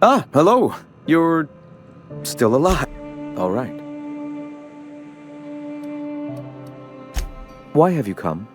Ah, hello. You're still alive. All right. Why have you come?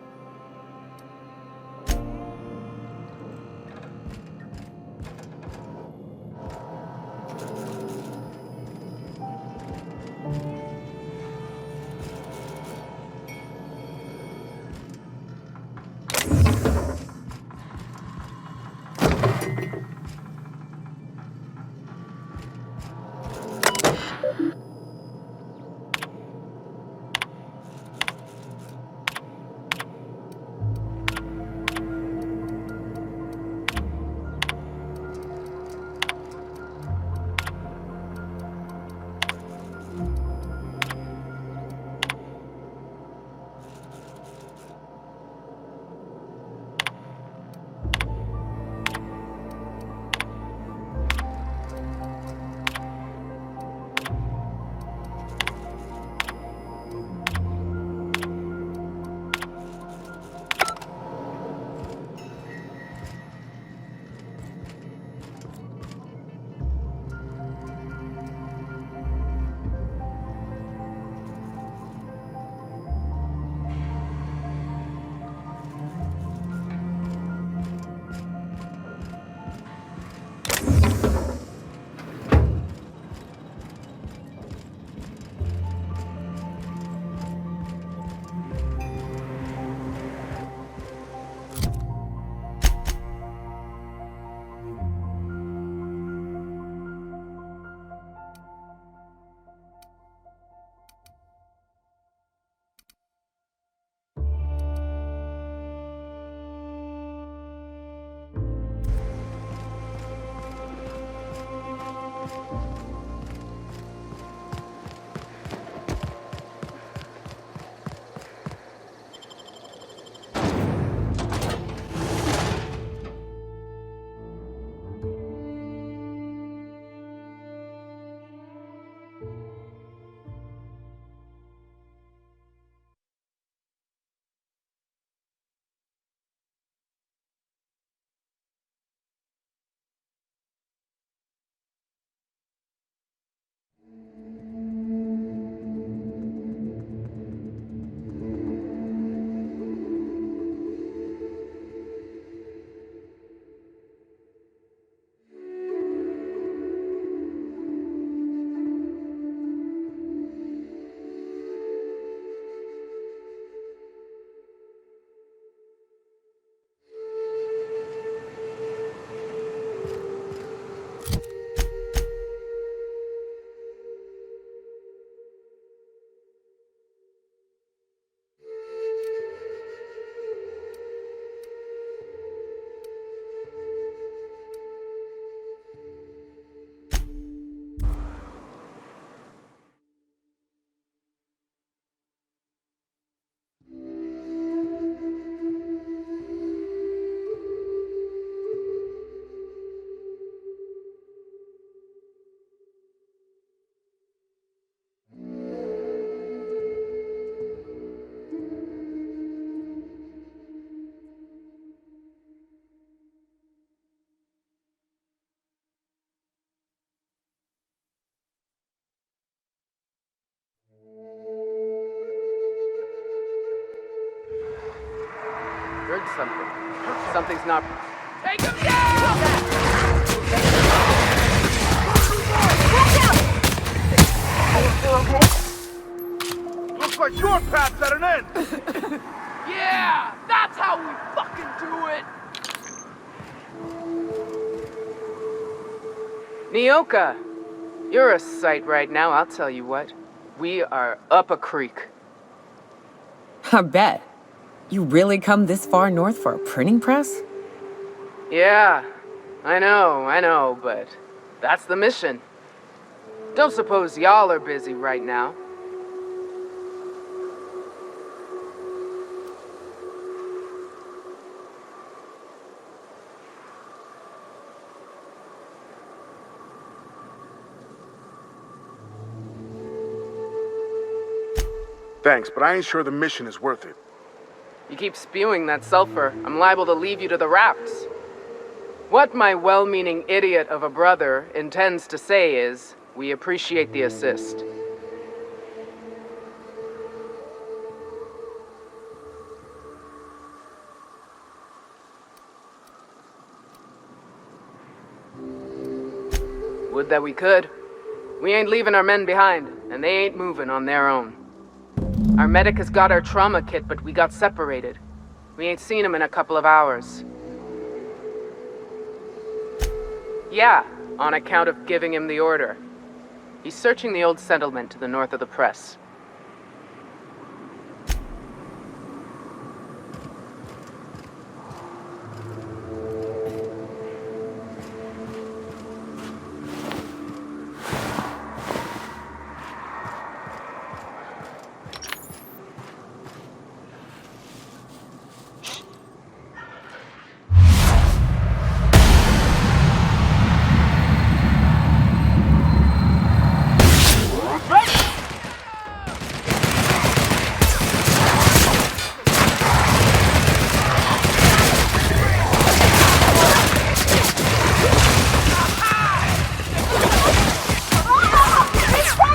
Heard something. Something's not. Take him down! You okay? Looks like your path's at an end! Yeah! That's how we fucking do it! Nyoka, you're a sight right now, I'll tell you what. We are up a creek. I bet. You really come this far north for a printing press? Yeah, I know, but that's the mission. Don't suppose y'all are busy right now. Thanks, but I ain't sure the mission is worth it. You keep spewing that sulfur, I'm liable to leave you to the rats. What my well-meaning idiot of a brother intends to say is, we appreciate the assist. Would that we could. We ain't leaving our men behind, and they ain't moving on their own. Our medic has got our trauma kit, but we got separated. We ain't seen him in a couple of hours. Yeah, on account of giving him the order. He's searching the old settlement to the north of the press.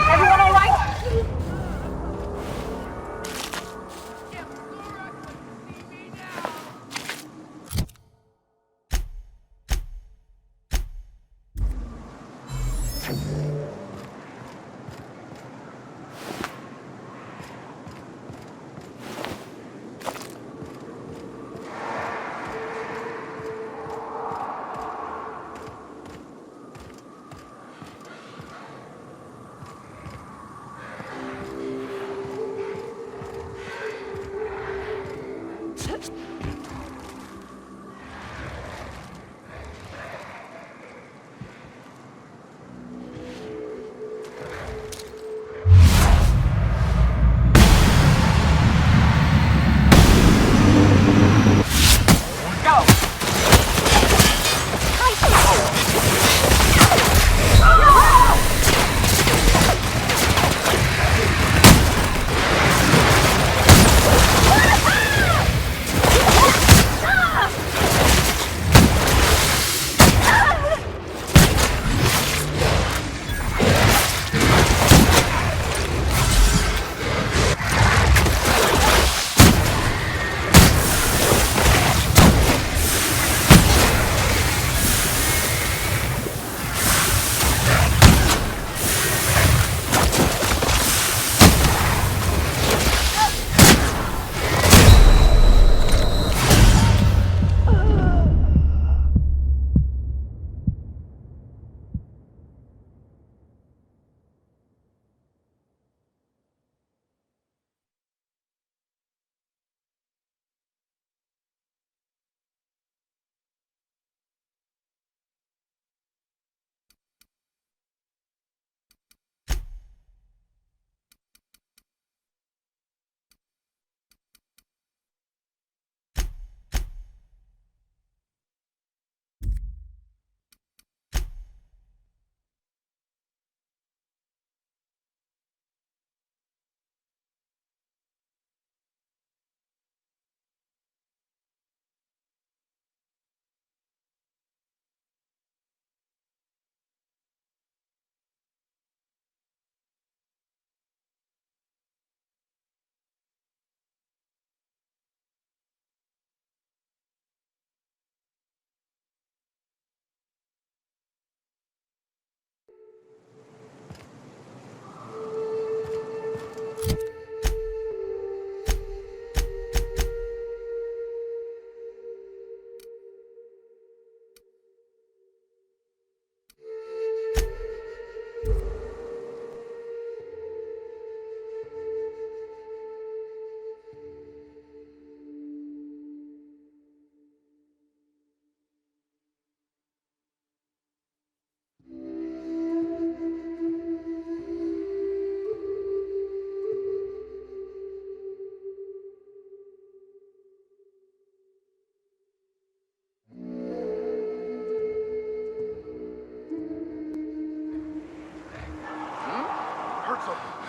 Everyone all right?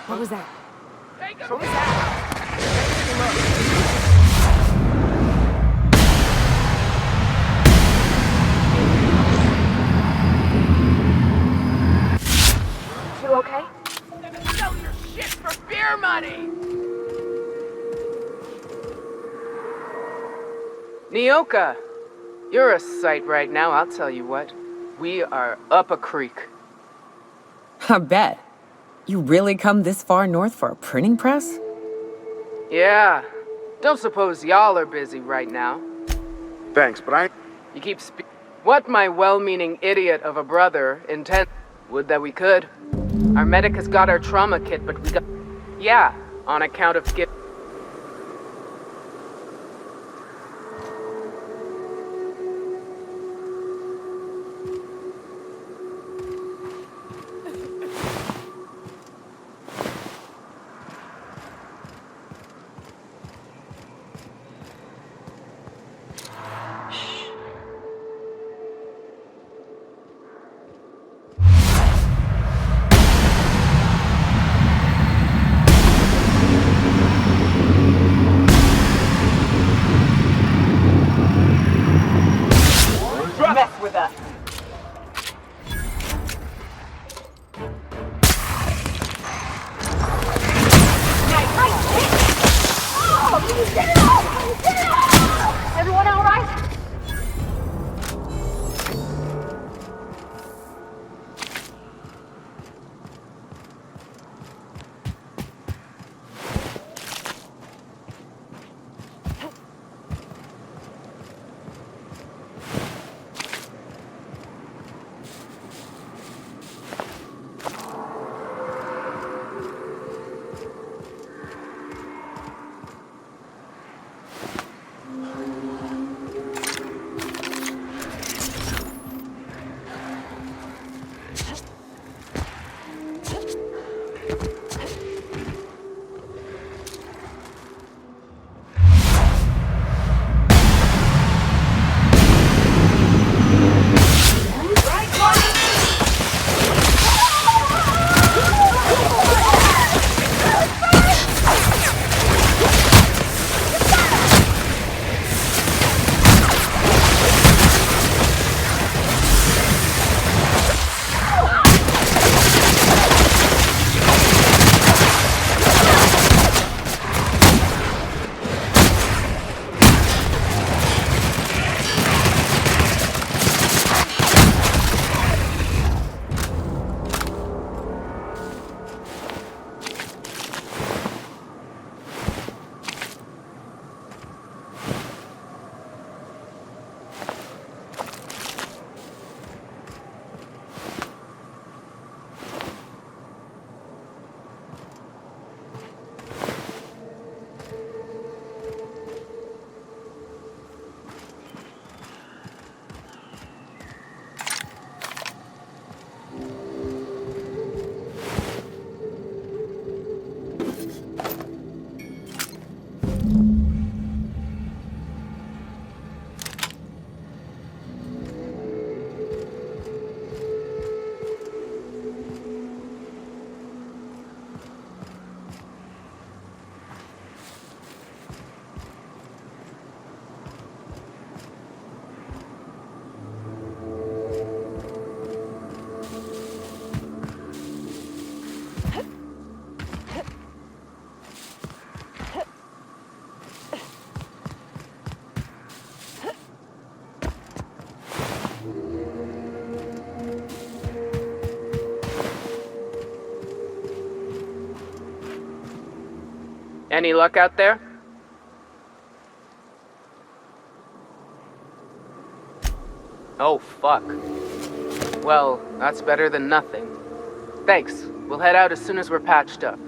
What was that? Hey, So is that. You okay? Sell your shit for beer money! Nyoka, you're a sight right now, I'll tell you what. We are up a creek. I bet. You really come this far north for a printing press? Yeah. Don't suppose y'all are busy right now. Thanks, but I... You keep what my well-meaning idiot of a brother intend... Would that we could. Our medic has got our trauma kit, but we got... Yeah, on account of gift... Mess with us. Everyone all right? Any luck out there? Oh, fuck. Well, that's better than nothing. Thanks. We'll head out as soon as we're patched up.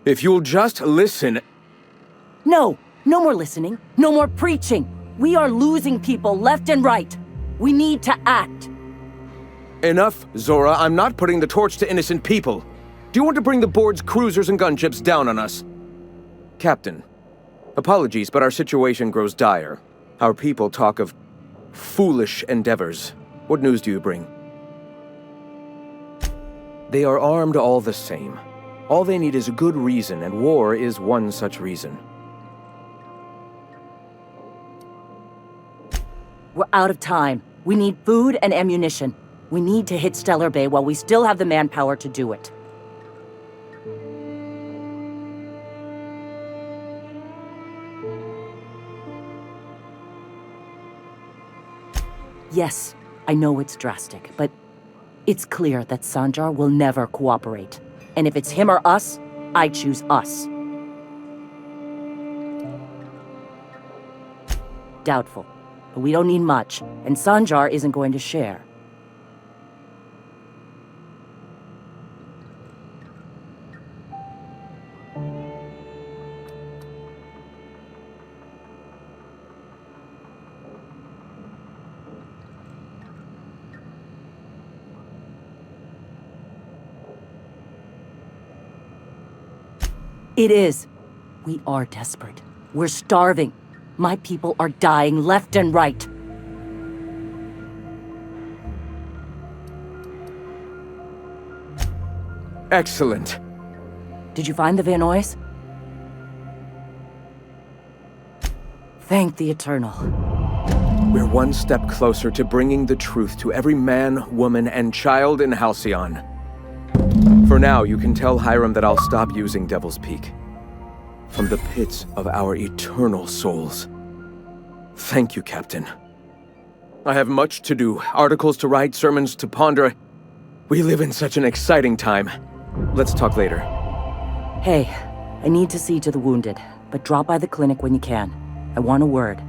If you'll just listen... No, no more listening, no more preaching. We are losing people left and right. We need to act. Enough, Zora. I'm not putting the torch to innocent people. Do you want to bring the board's cruisers and gunships down on us? Captain, apologies, but our situation grows dire. Our people talk of foolish endeavors. What news do you bring? They are armed all the same. All they need is a good reason, and war is one such reason. We're out of time. We need food and ammunition. We need to hit Stellar Bay while we still have the manpower to do it. Yes, I know it's drastic, but it's clear that Sanjar will never cooperate. And if it's him or us, I choose us. Doubtful. But we don't need much, and Sanjar isn't going to share. It is. We are desperate. We're starving. My people are dying left and right. Excellent. Did you find the Vanois? Thank the Eternal. We're one step closer to bringing the truth to every man, woman, and child in Halcyon. For now, you can tell Hiram that I'll stop using Devil's Peak. From the pits of our eternal souls. Thank you, Captain. I have much to do, articles to write, sermons to ponder. We live in such an exciting time. Let's talk later. Hey, I need to see to the wounded, but drop by the clinic when you can. I want a word.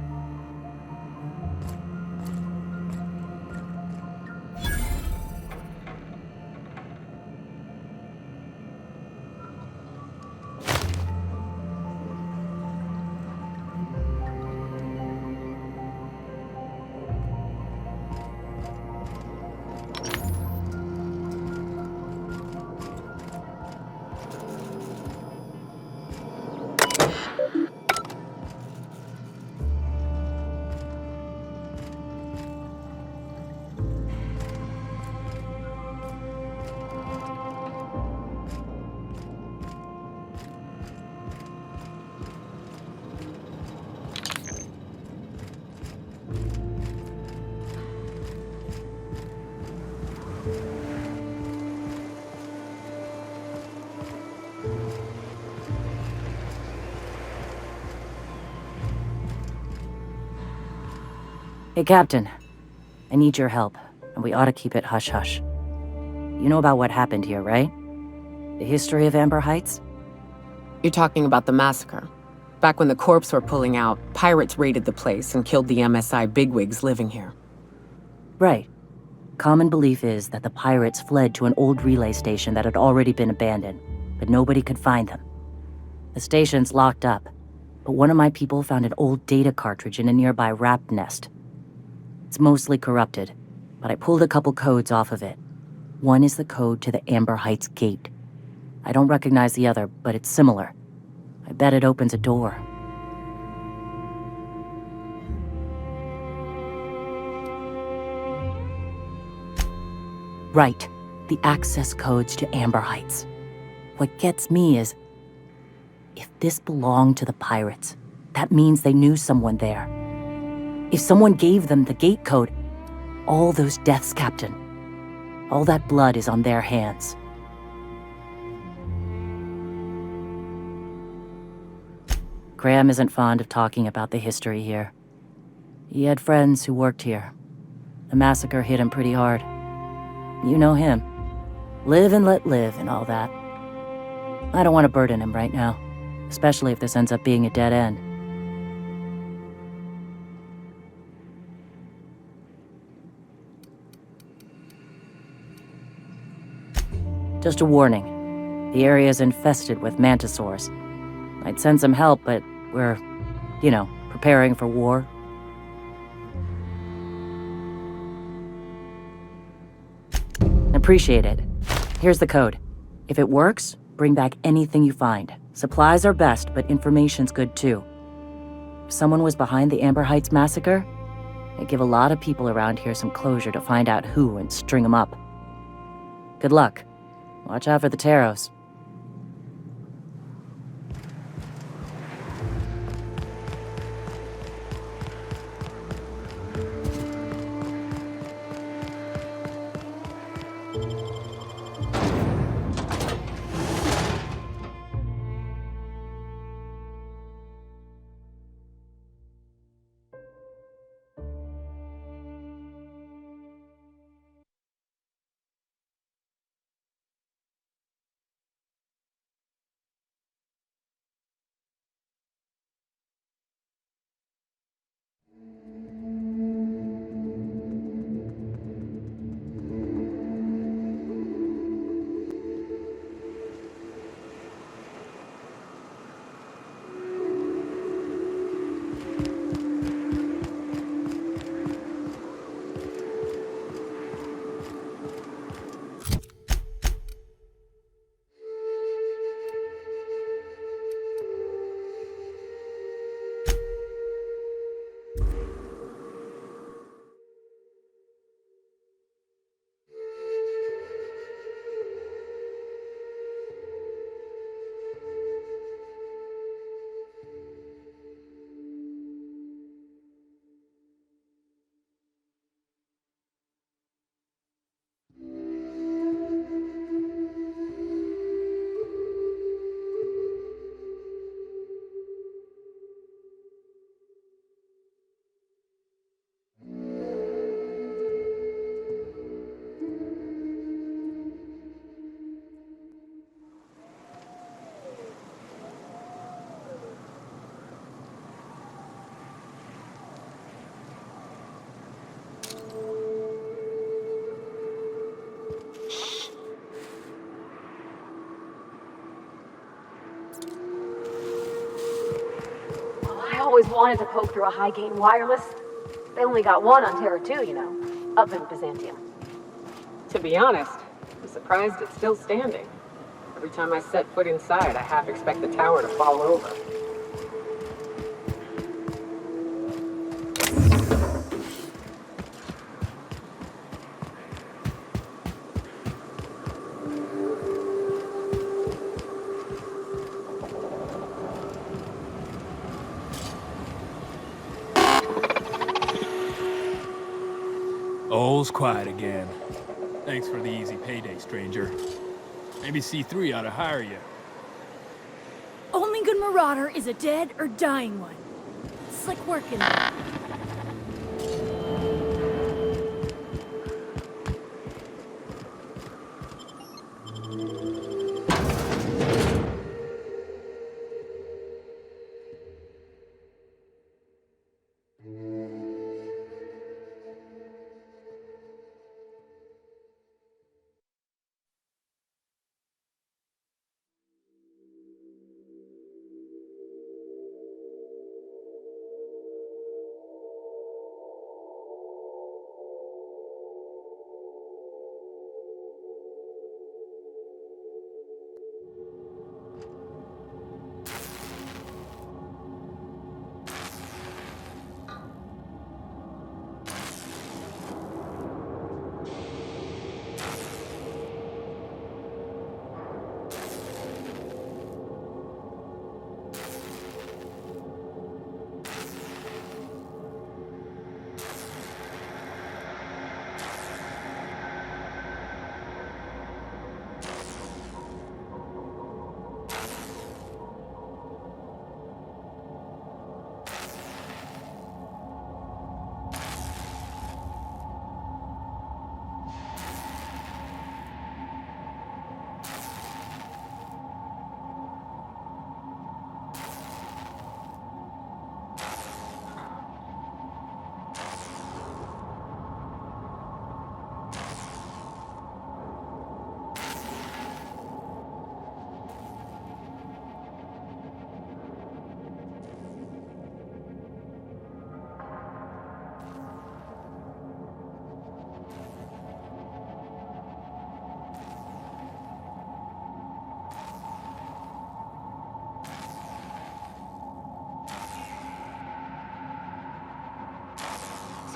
Hey, Captain. I need your help, and we ought to keep it hush-hush. You know about what happened here, right? The history of Amber Heights? You're talking about the massacre. Back when the corps were pulling out, pirates raided the place and killed the MSI bigwigs living here. Right. Common belief is that the pirates fled to an old relay station that had already been abandoned, but nobody could find them. The station's locked up, but one of my people found an old data cartridge in a nearby rat nest. It's mostly corrupted, but I pulled a couple codes off of it. One is the code to the Amber Heights gate. I don't recognize the other, but it's similar. I bet it opens a door. Right, the access codes to Amber Heights. What gets me is, if this belonged to the pirates, that means they knew someone there. If someone gave them the gate code, all those deaths, Captain, all that blood is on their hands. Graham isn't fond of talking about the history here. He had friends who worked here. The massacre hit him pretty hard. You know him. Live and let live and all that. I don't want to burden him right now, especially if this ends up being a dead end. Just a warning. The area is infested with mantisaurs. I'd send some help, but we're, preparing for war. Appreciate it. Here's the code. If it works, bring back anything you find. Supplies are best, but information's good too. If someone was behind the Amber Heights massacre, it'd give a lot of people around here some closure to find out who and string them up. Good luck. Watch out for the Taros. I always wanted to poke through a high-gain wireless. They only got one on Terra 2, up in Byzantium. To be honest, I'm surprised it's still standing. Every time I set foot inside, I half expect the tower to fall over. All's quiet again. Thanks for the easy payday, stranger. Maybe C3 ought to hire you. Only good marauder is a dead or dying one. It's like working.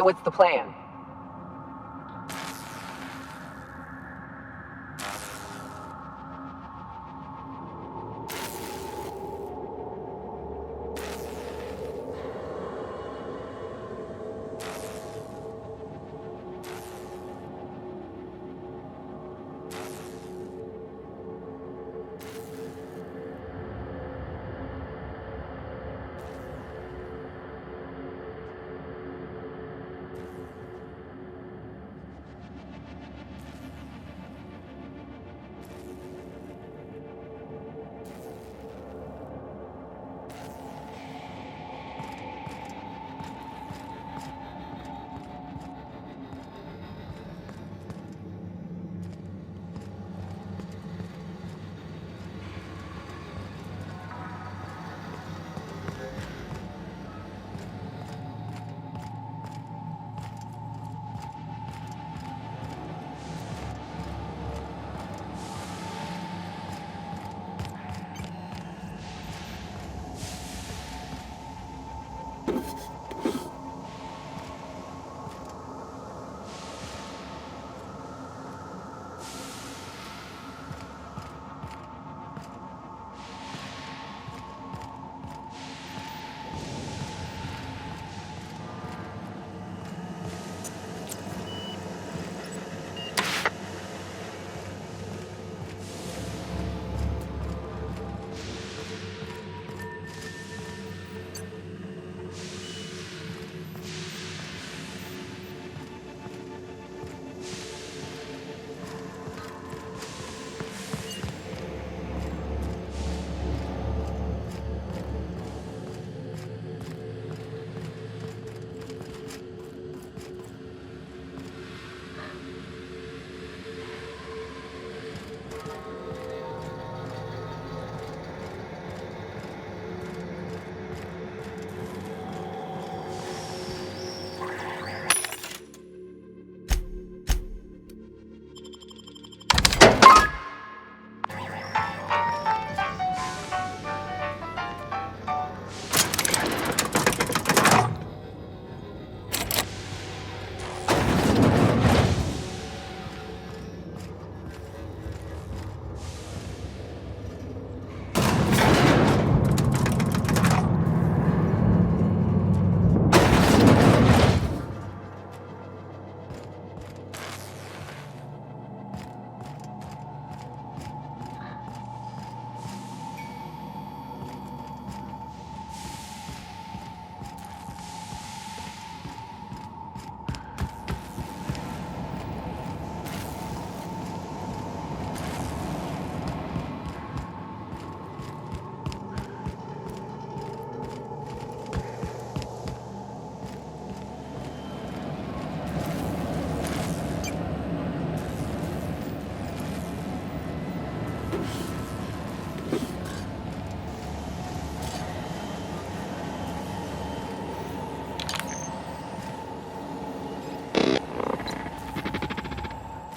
So what's the plan?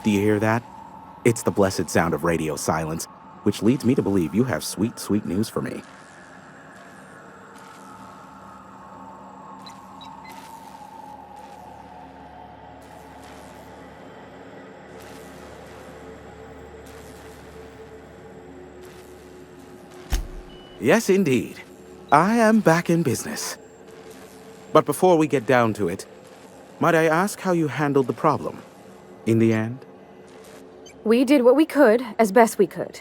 Do you hear that? It's the blessed sound of radio silence, which leads me to believe you have sweet, sweet news for me. Yes, indeed. I am back in business. But before we get down to it, might I ask how you handled the problem? In the end? We did what we could, as best we could.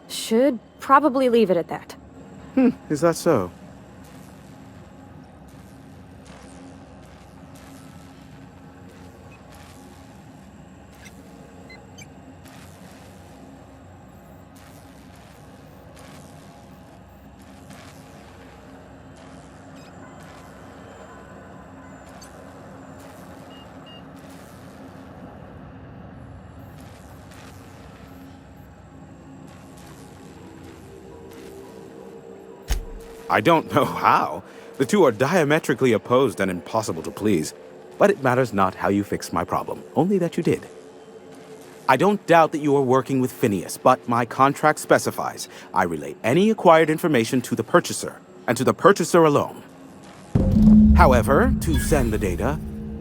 Should probably leave it at that. Is that so? I don't know how. The two are diametrically opposed and impossible to please. But it matters not how you fixed my problem, only that you did. I don't doubt that you are working with Phineas, but my contract specifies I relay any acquired information to the purchaser, and to the purchaser alone. However, to send the data,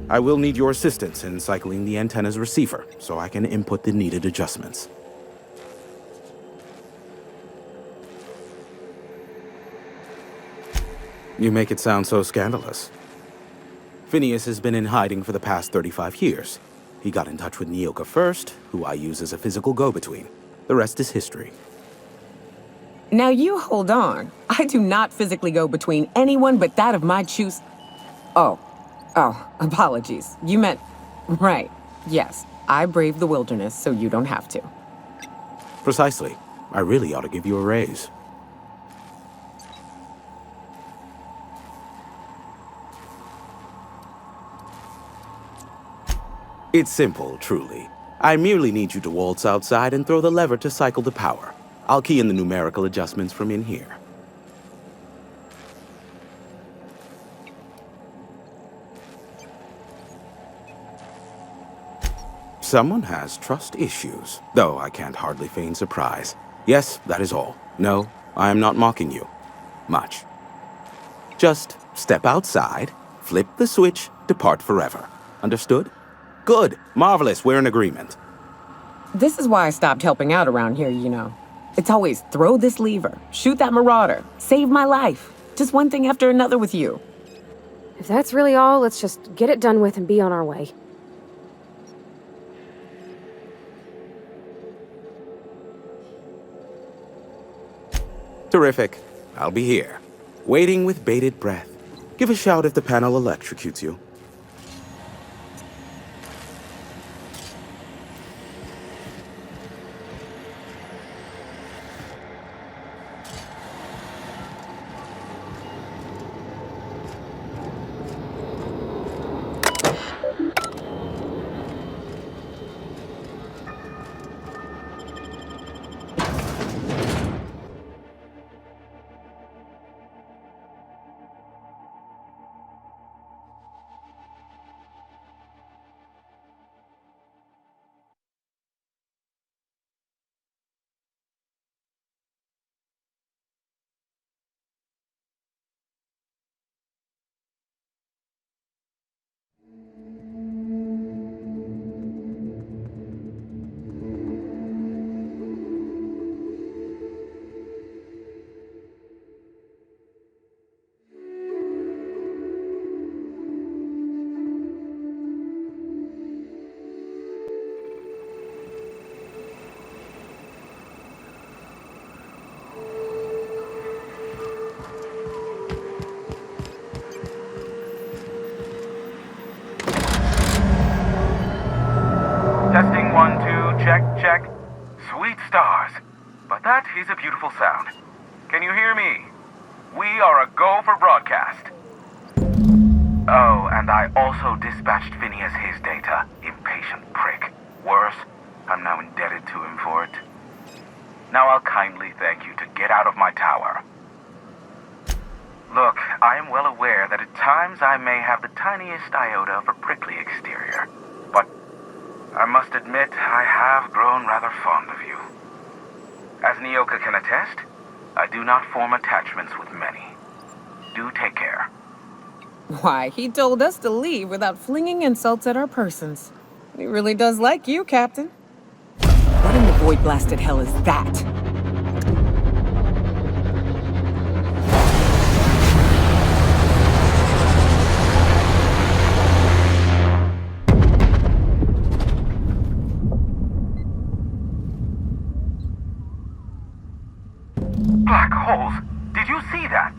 I will need your assistance in cycling the antenna's receiver so I can input the needed adjustments. You make it sound so scandalous. Phineas has been in hiding for the past 35 years. He got in touch with Nyoka first, who I use as a physical go-between. The rest is history. Now you hold on. I do not physically go between anyone but that of my choose. Oh, apologies. You meant, right. Yes, I braved the wilderness so you don't have to. Precisely. I really ought to give you a raise. It's simple, truly. I merely need you to waltz outside and throw the lever to cycle the power. I'll key in the numerical adjustments from in here. Someone has trust issues, though I can't hardly feign surprise. Yes, that is all. No, I am not mocking you. Much. Just step outside, flip the switch, depart forever. Understood? Good. Marvelous. We're in agreement. This is why I stopped helping out around here, you know. It's always throw this lever, shoot that marauder, save my life. Just one thing after another with you. If that's really all, let's just get it done with and be on our way. Terrific. I'll be here, waiting with bated breath. Give a shout if the panel electrocutes you. Testing 1, 2, check, check. Sweet stars. But that is a beautiful sound. Can you hear me? We are a go for broadcast. Oh, and I also dispatched Phineas his data. Impatient prick. Worse, I'm now indebted to him for it. Now I'll kindly thank you to get out of my tower. Look, I am well aware that at times I may have the tiniest iota of a prickly exterior, but I must admit, I have grown rather fond of you. As Nyoka can attest, I do not form attachments with many. Do take care. Why, he told us to leave without flinging insults at our persons. He really does like you, Captain. What in the void-blasted hell is that? Black holes! Did you see that?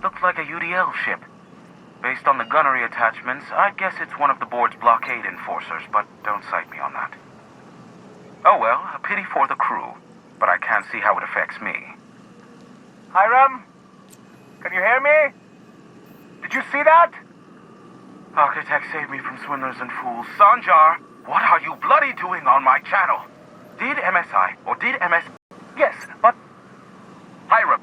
Looks like a UDL ship. Based on the gunnery attachments, I'd guess it's one of the board's blockade enforcers, but don't cite me on that. Oh well, a pity for the crew, but I can't see how it affects me. Hiram? Can you hear me? Did you see that? Architect, save me from swindlers and fools. Sanjar, what are you bloody doing on my channel? Did MSI, or did MS... Yes, but... Hiram.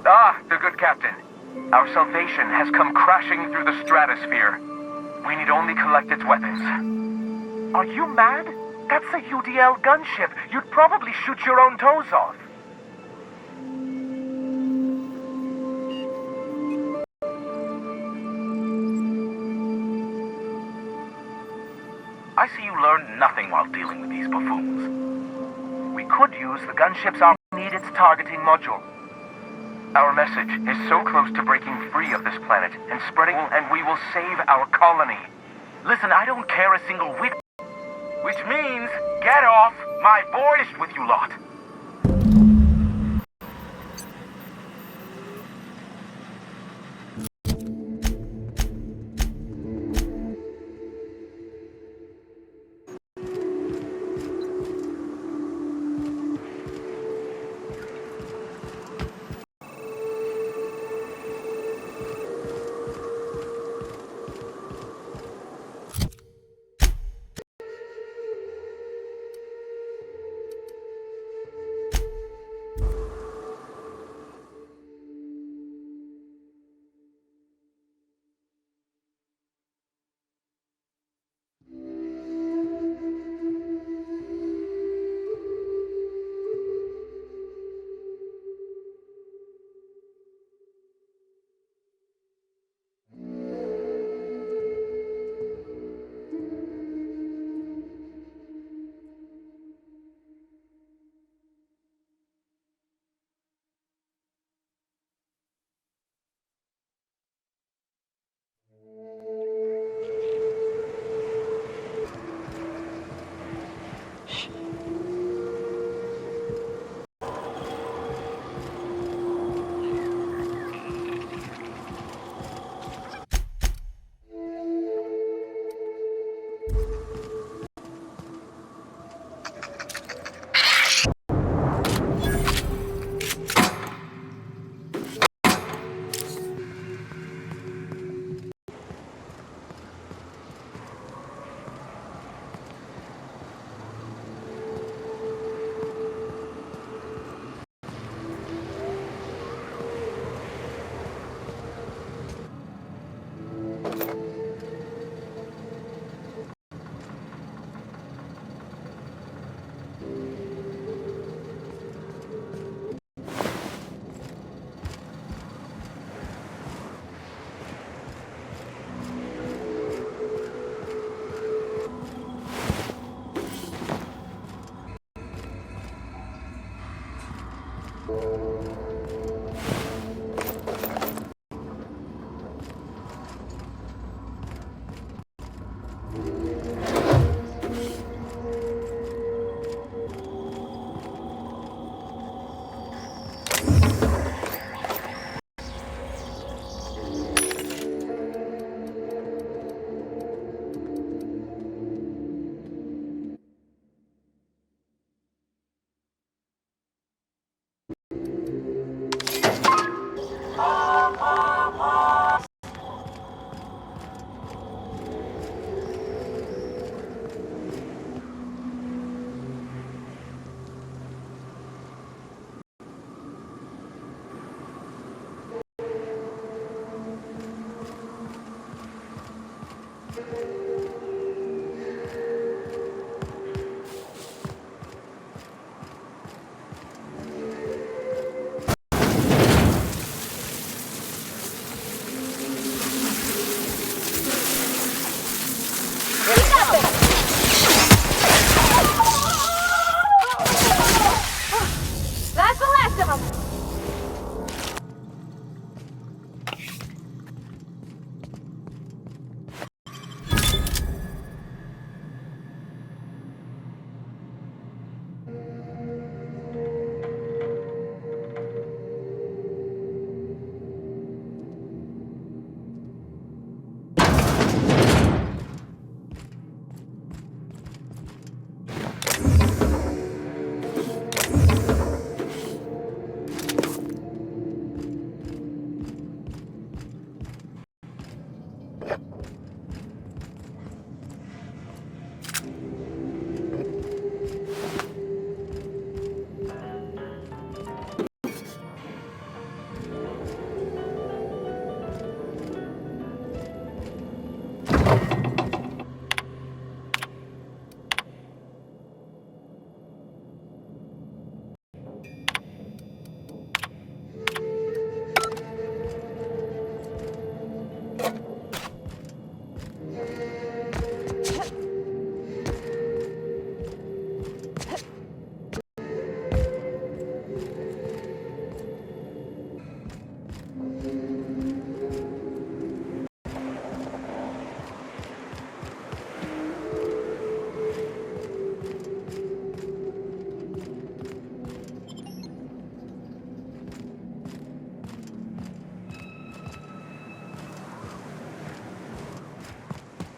Ah, the good captain. Our salvation has come crashing through the stratosphere. We need only collect its weapons. Are you mad? That's a UDL gunship. You'd probably shoot your own toes off. I see you learned nothing while dealing with these buffoons. We could use the gunship's arm to need its targeting module. Our message is so close to breaking free of this planet and spreading, and we will save our colony. Listen, I don't care a single whit. Which means, get off my voice with you lot.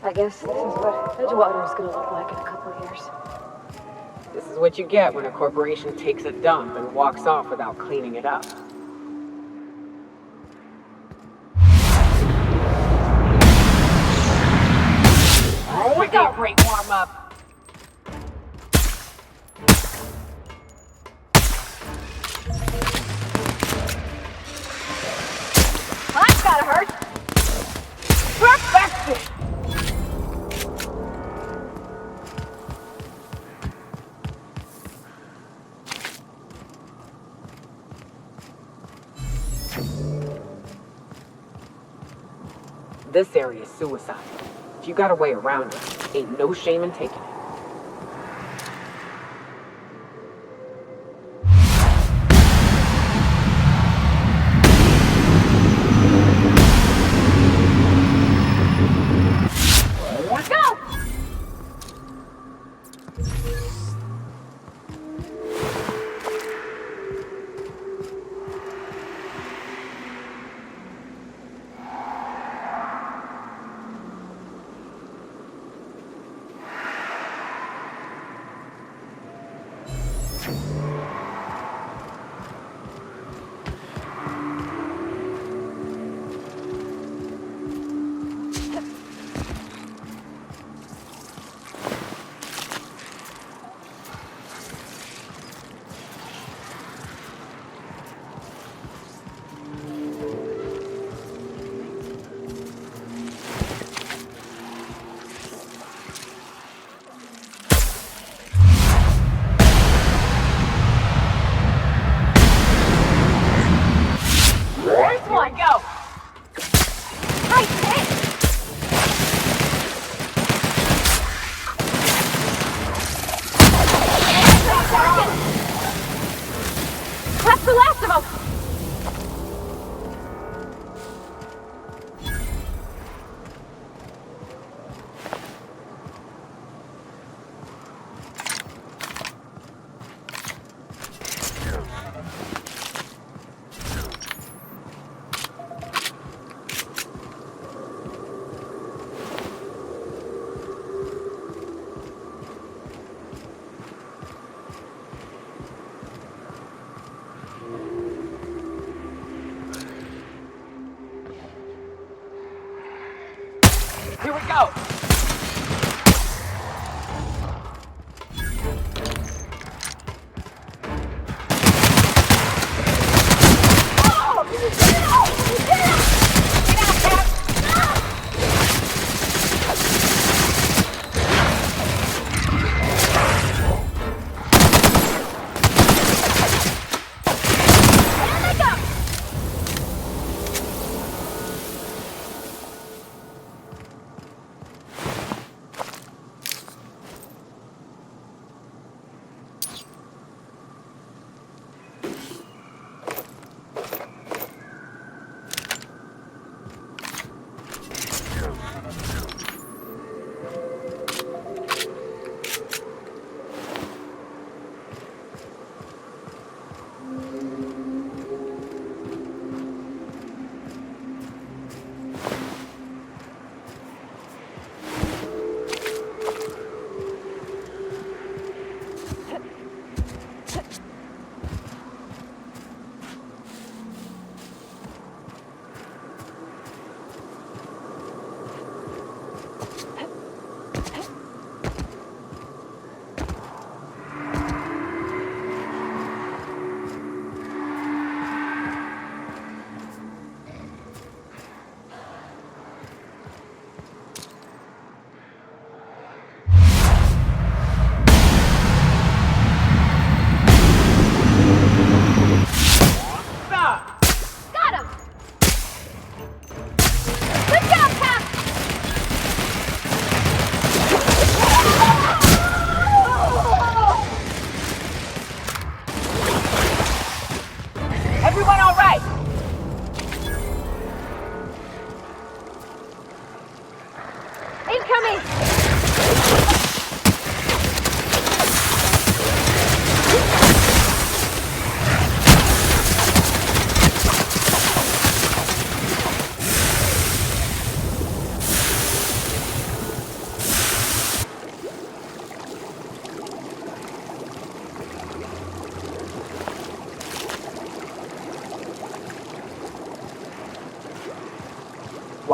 I guess this is what Edgewater is gonna look like in a couple of years. This is what you get when a corporation takes a dump and walks off without cleaning it up. We got a great warm-up. That's gotta hurt! Perfect! This area is suicide. If you got a way around it, ain't no shame in taking it. Let's go!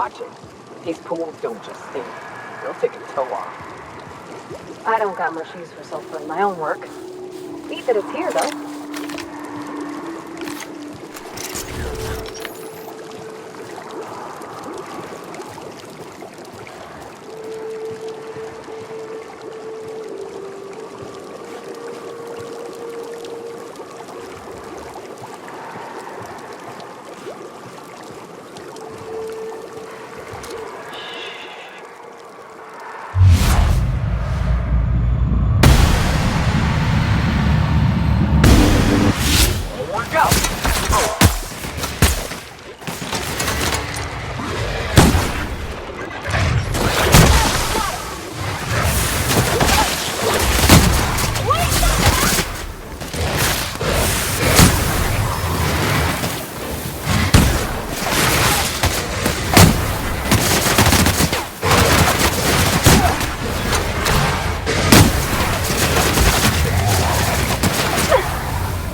Watch it. These pools don't just stink. They'll take a toe off. I don't got much use for sulfur in my own work. Neat that it's here, though.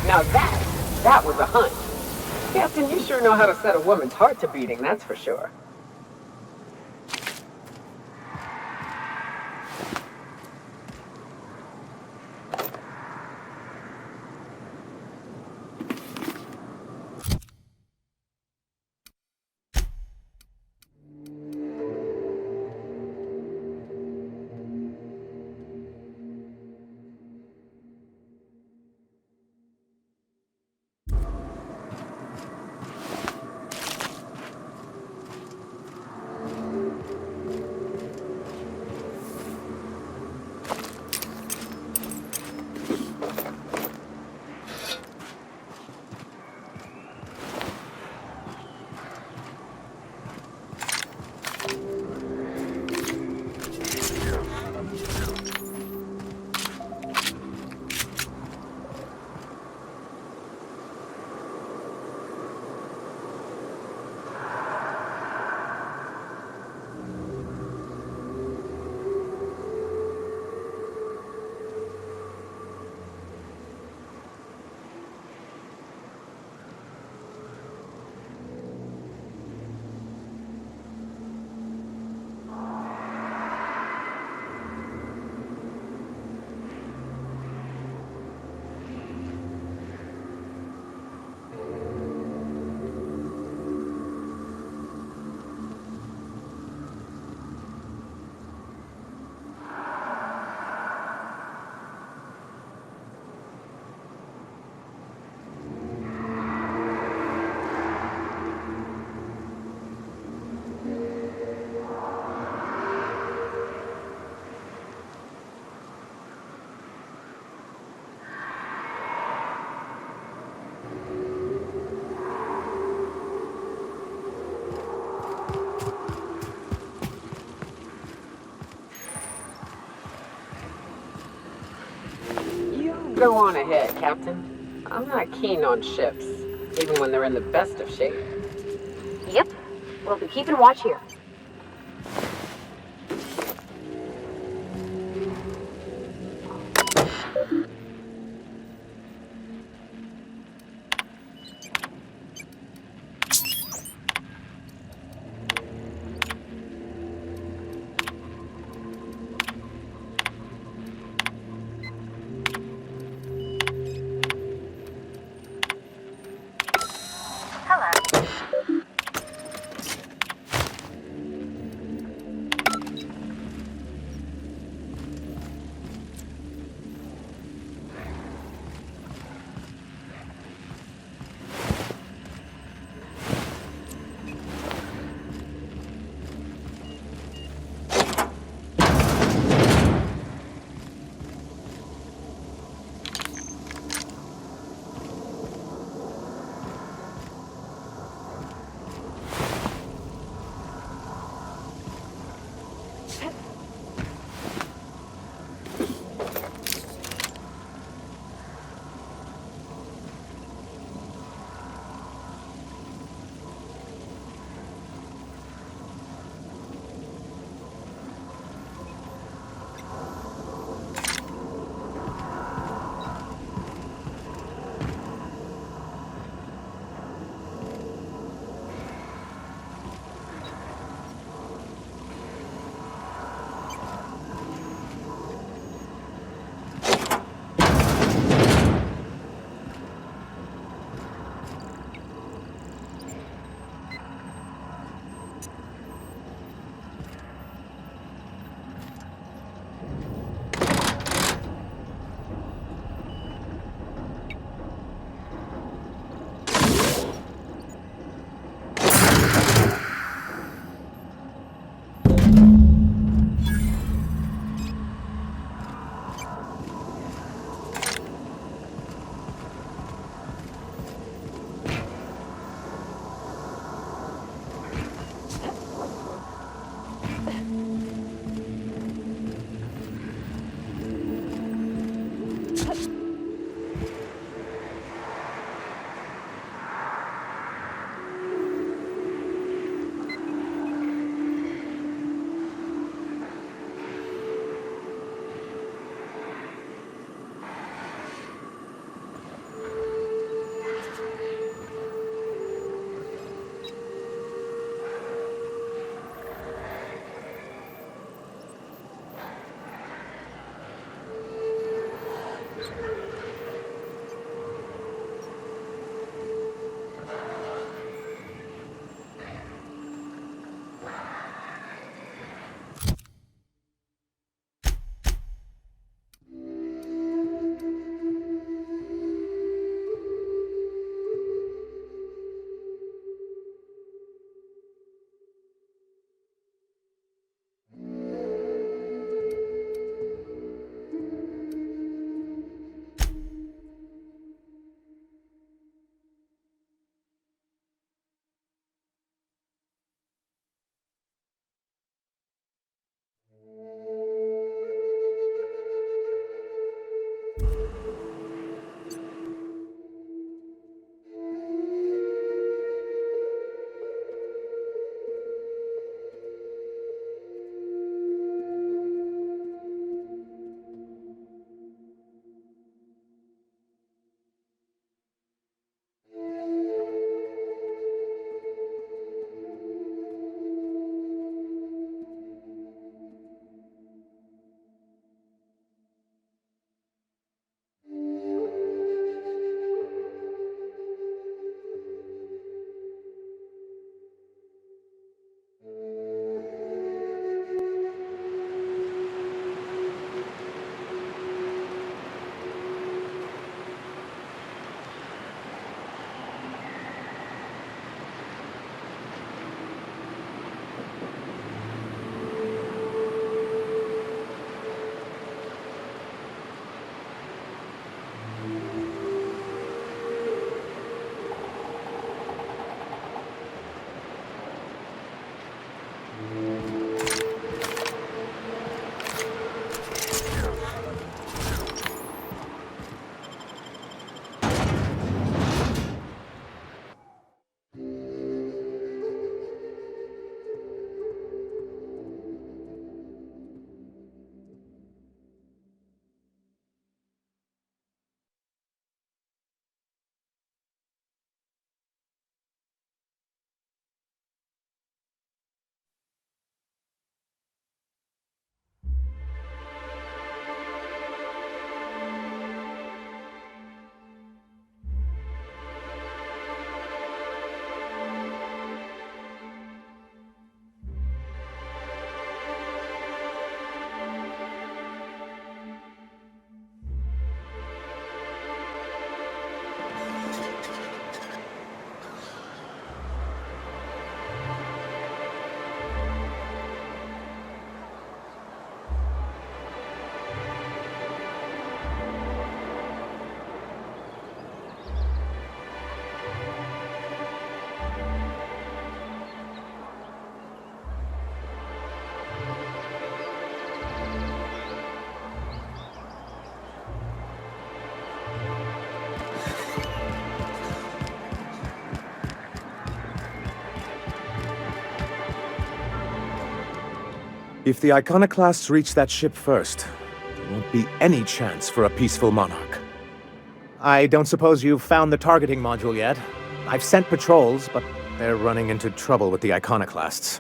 Now that was a hunt. Captain, you sure know how to set a woman's heart to beating, that's for sure. Go on ahead, Captain. I'm not keen on ships, even when they're in the best of shape. Yep. We'll be keeping watch here. If the Iconoclasts reach that ship first, there won't be any chance for a peaceful monarch. I don't suppose you've found the targeting module yet? I've sent patrols, but They're running into trouble with the Iconoclasts.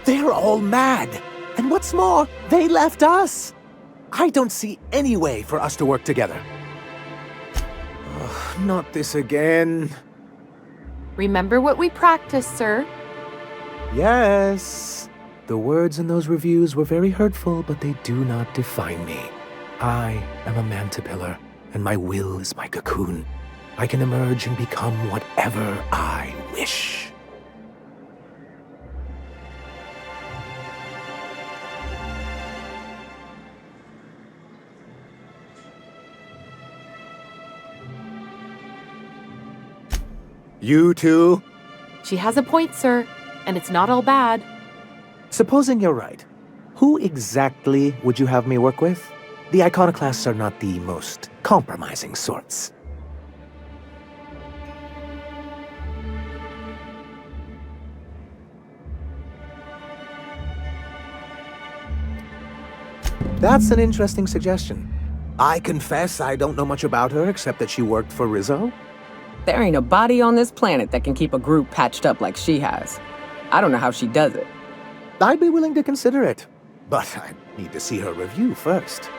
they're all mad. And what's more, they left us. I don't see any way for us to work together. Not this again. Remember what we practiced, sir. Yes. The words in those reviews were very hurtful, but they do not define me. I am a mantipillar, and my will is my cocoon. I can emerge and become whatever I wish. You too? She has a point, sir, and it's not all bad. Supposing you're right, who exactly would you have me work with? The iconoclasts are not the most compromising sorts. That's an interesting suggestion. I confess I don't know much about her except that she worked for Rizzo. There ain't a body on this planet that can keep a group patched up like she has. I don't know how she does it. I'd be willing to consider it, but I need to see her review first.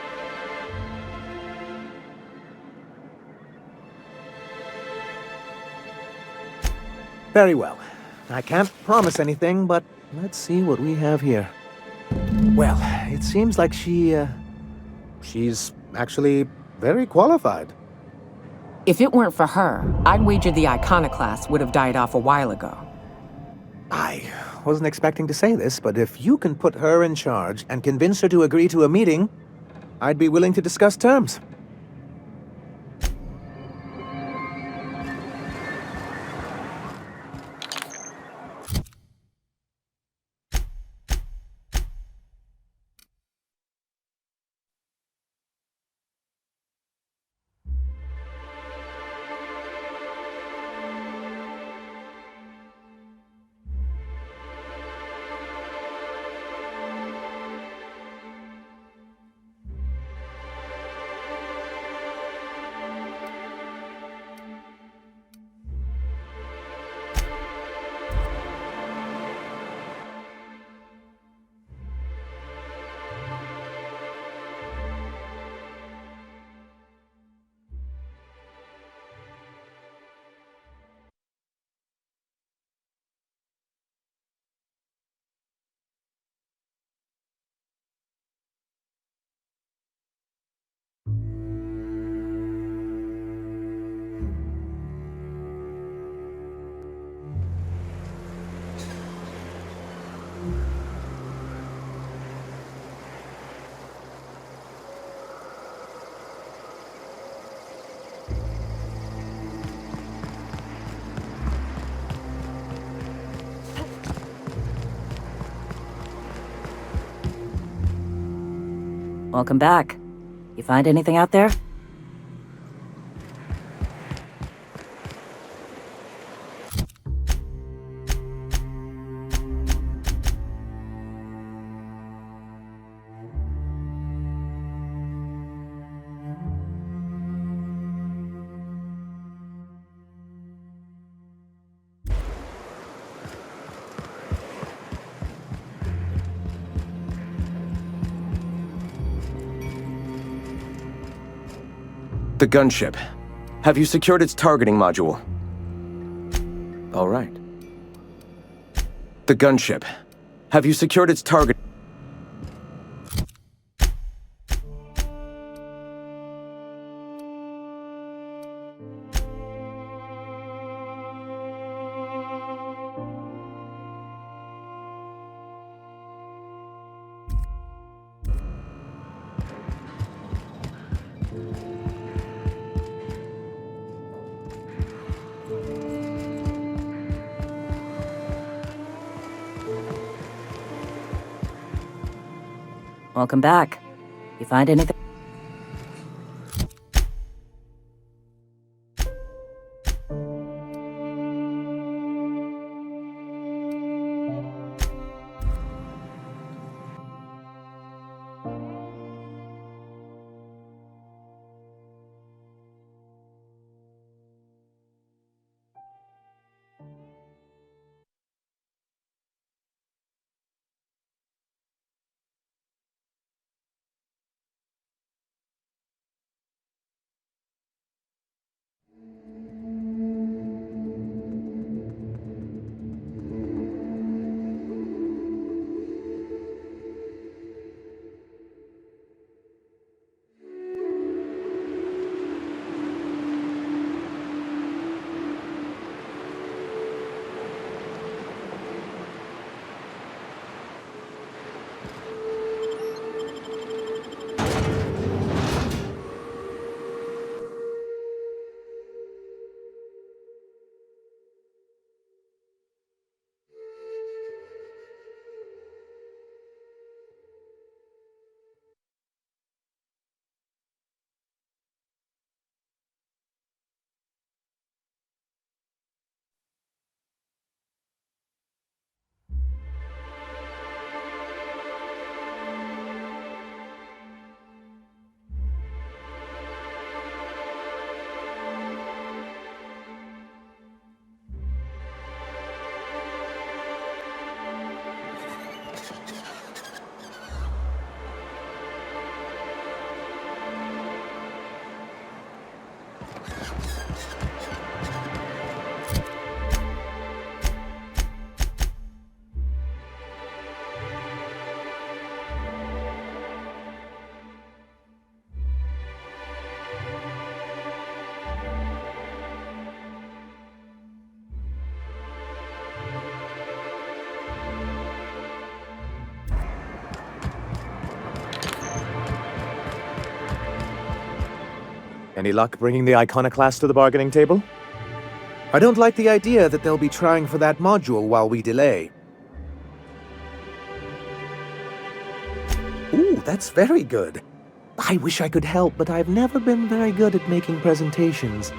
Very well. I can't promise anything, but let's see what we have here. Well, it seems like she's actually very qualified. If it weren't for her, I'd wager the iconoclast would have died off a while ago. I wasn't expecting to say this, but if you can put her in charge and convince her to agree to a meeting, I'd be willing to discuss terms. Welcome back. You find anything out there? The gunship. Have you secured its targeting module? All right. The gunship. Have you secured its target? Welcome back. You find anything? Any luck bringing the Iconoclast to the bargaining table? I don't like the idea that they'll be trying for that module while we delay. Ooh, that's very good. I wish I could help, but I've never been very good at making presentations.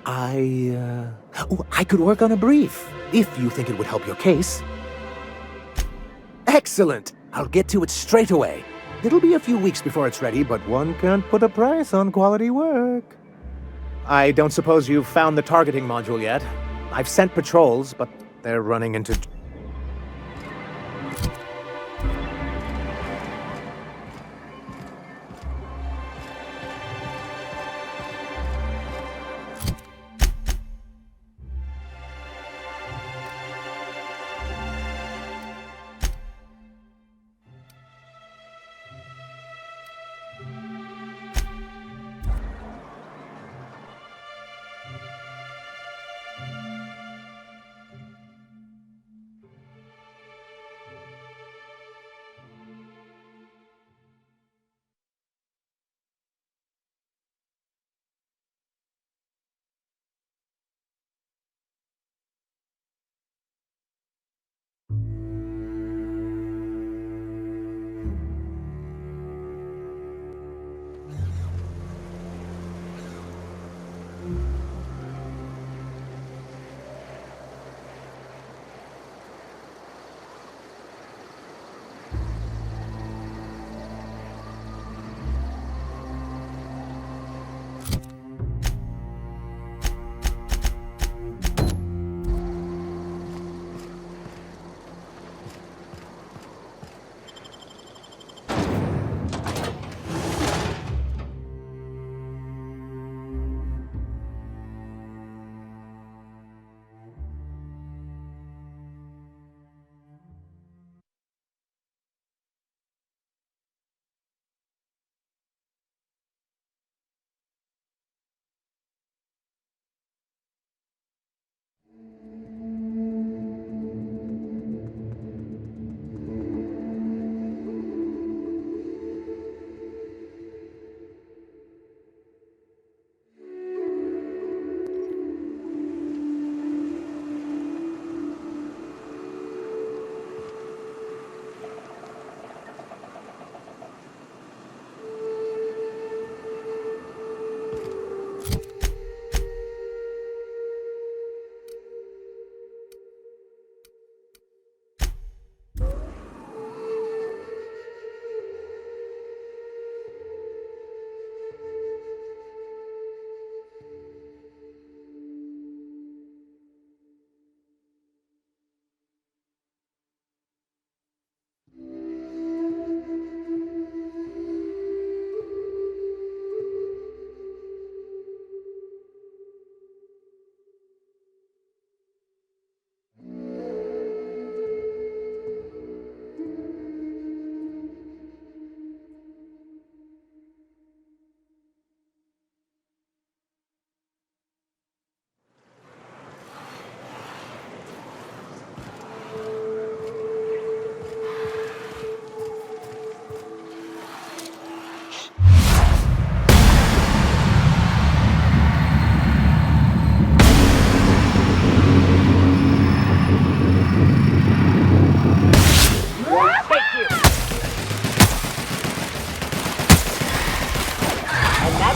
I could work on a brief, if you think it would help your case. Excellent! I'll get to it straight away. It'll be a few weeks before it's ready, but one can't put a price on quality work. I don't suppose you've found the targeting module yet. I've sent patrols, but they're running into...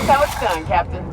how it's done, Captain.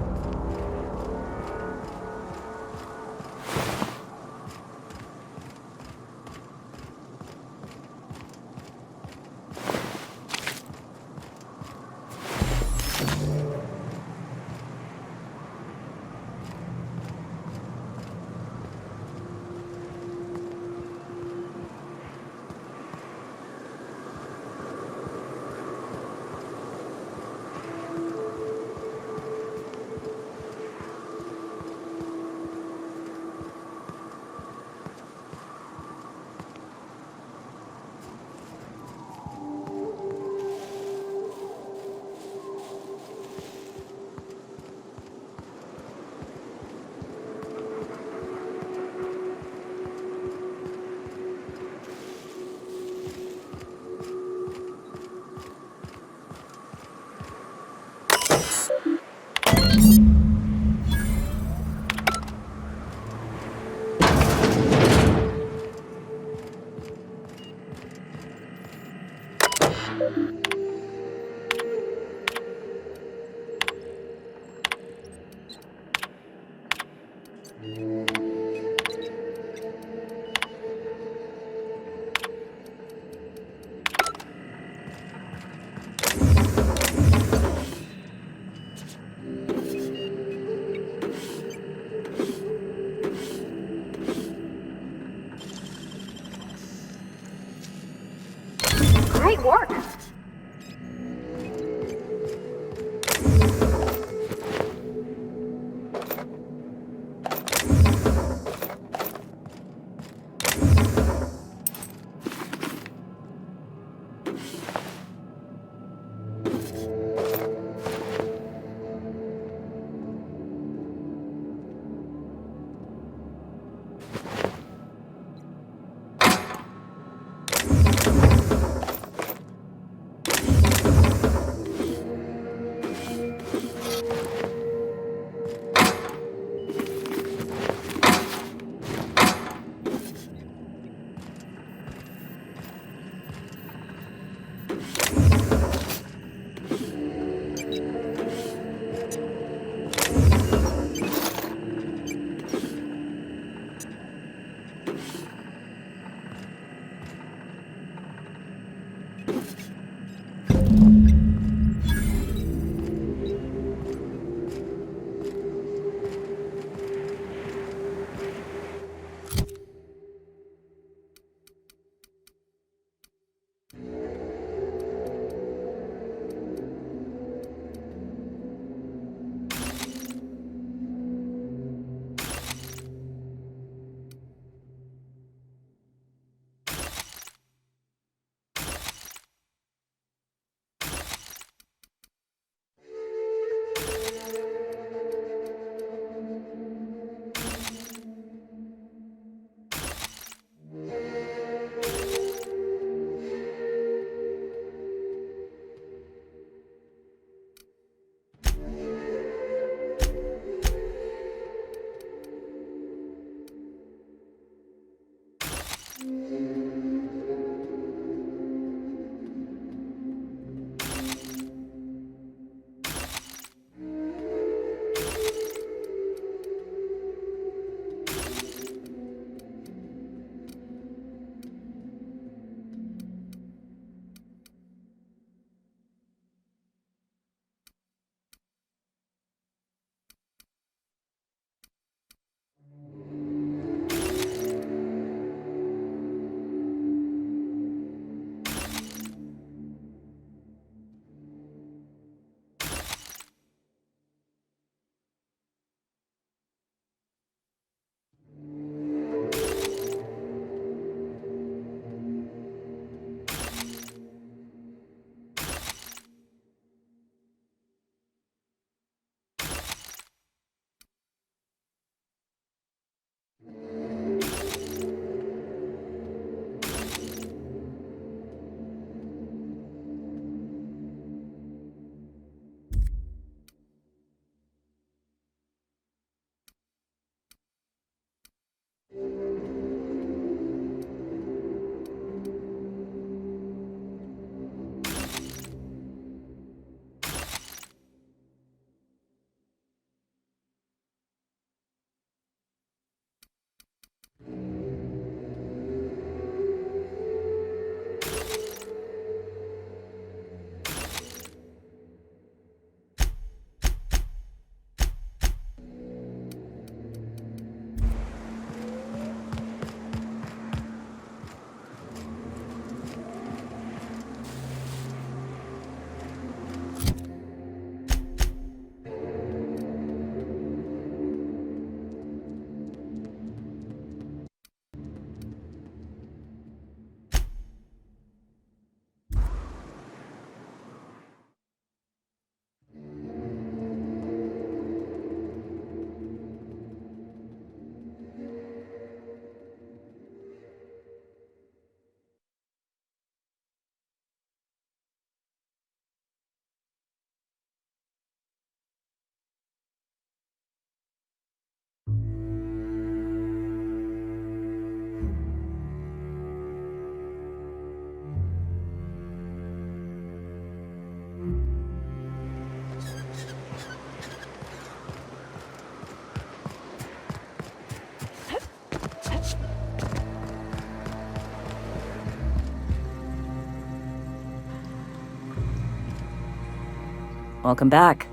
Welcome back.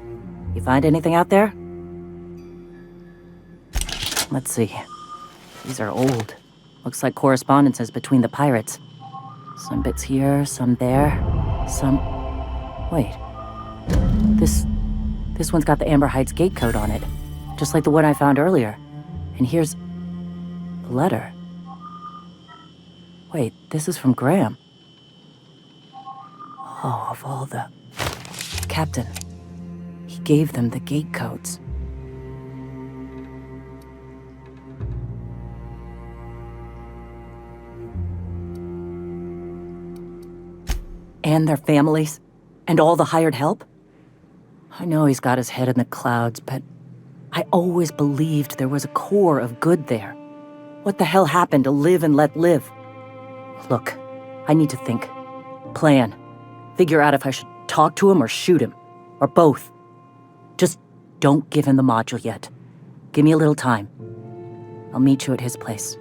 You find anything out there? Let's see. These are old. Looks like correspondences between the pirates. Some bits here, some there, some... Wait. This one's got the Amber Heights gate code on it. Just like the one I found earlier. And here's... a letter. Wait, this is from Graham. Oh, of all the... Captain. He gave them the gate codes. And their families? And all the hired help? I know he's got his head in the clouds, but I always believed there was a core of good there. What the hell happened to live and let live? Look, I need to think. Plan. Figure out if I should talk to him or shoot him. Or both. Just don't give him the module yet. Give me a little time. I'll meet you at his place.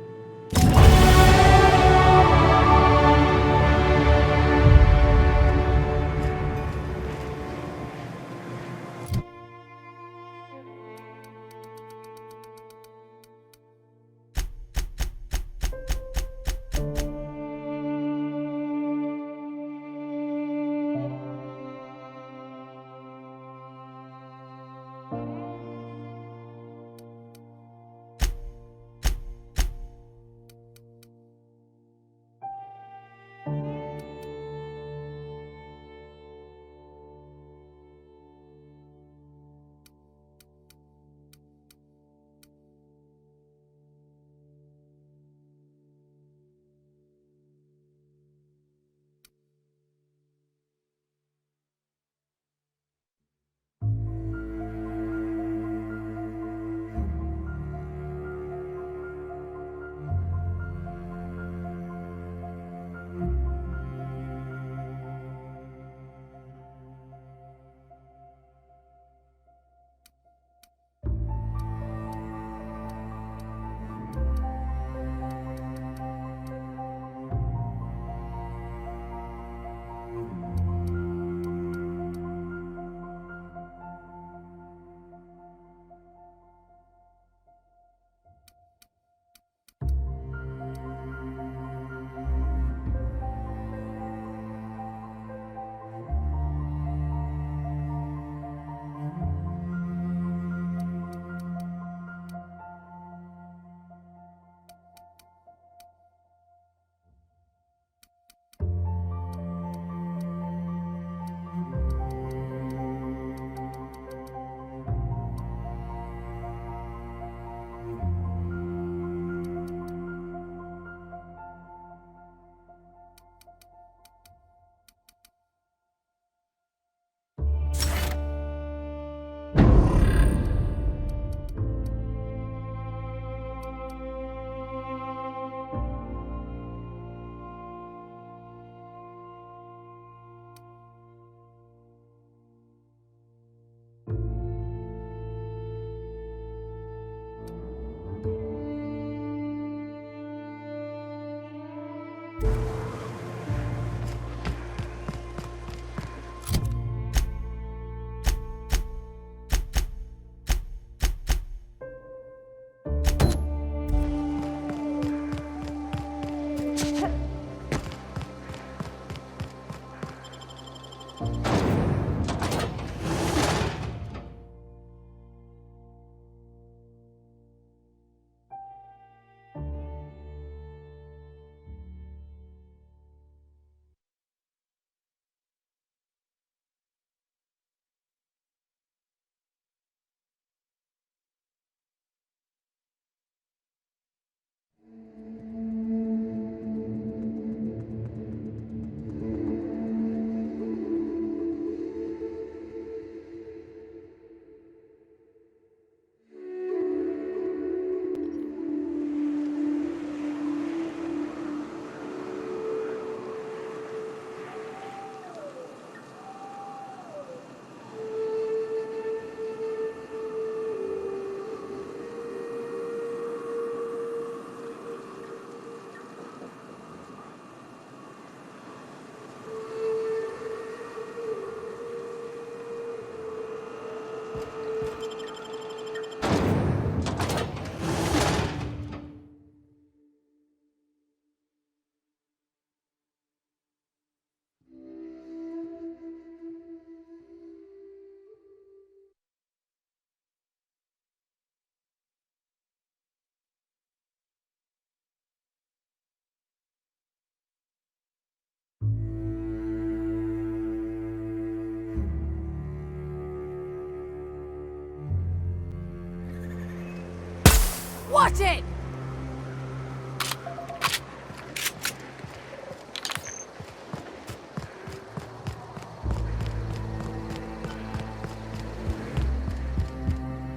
Watch it!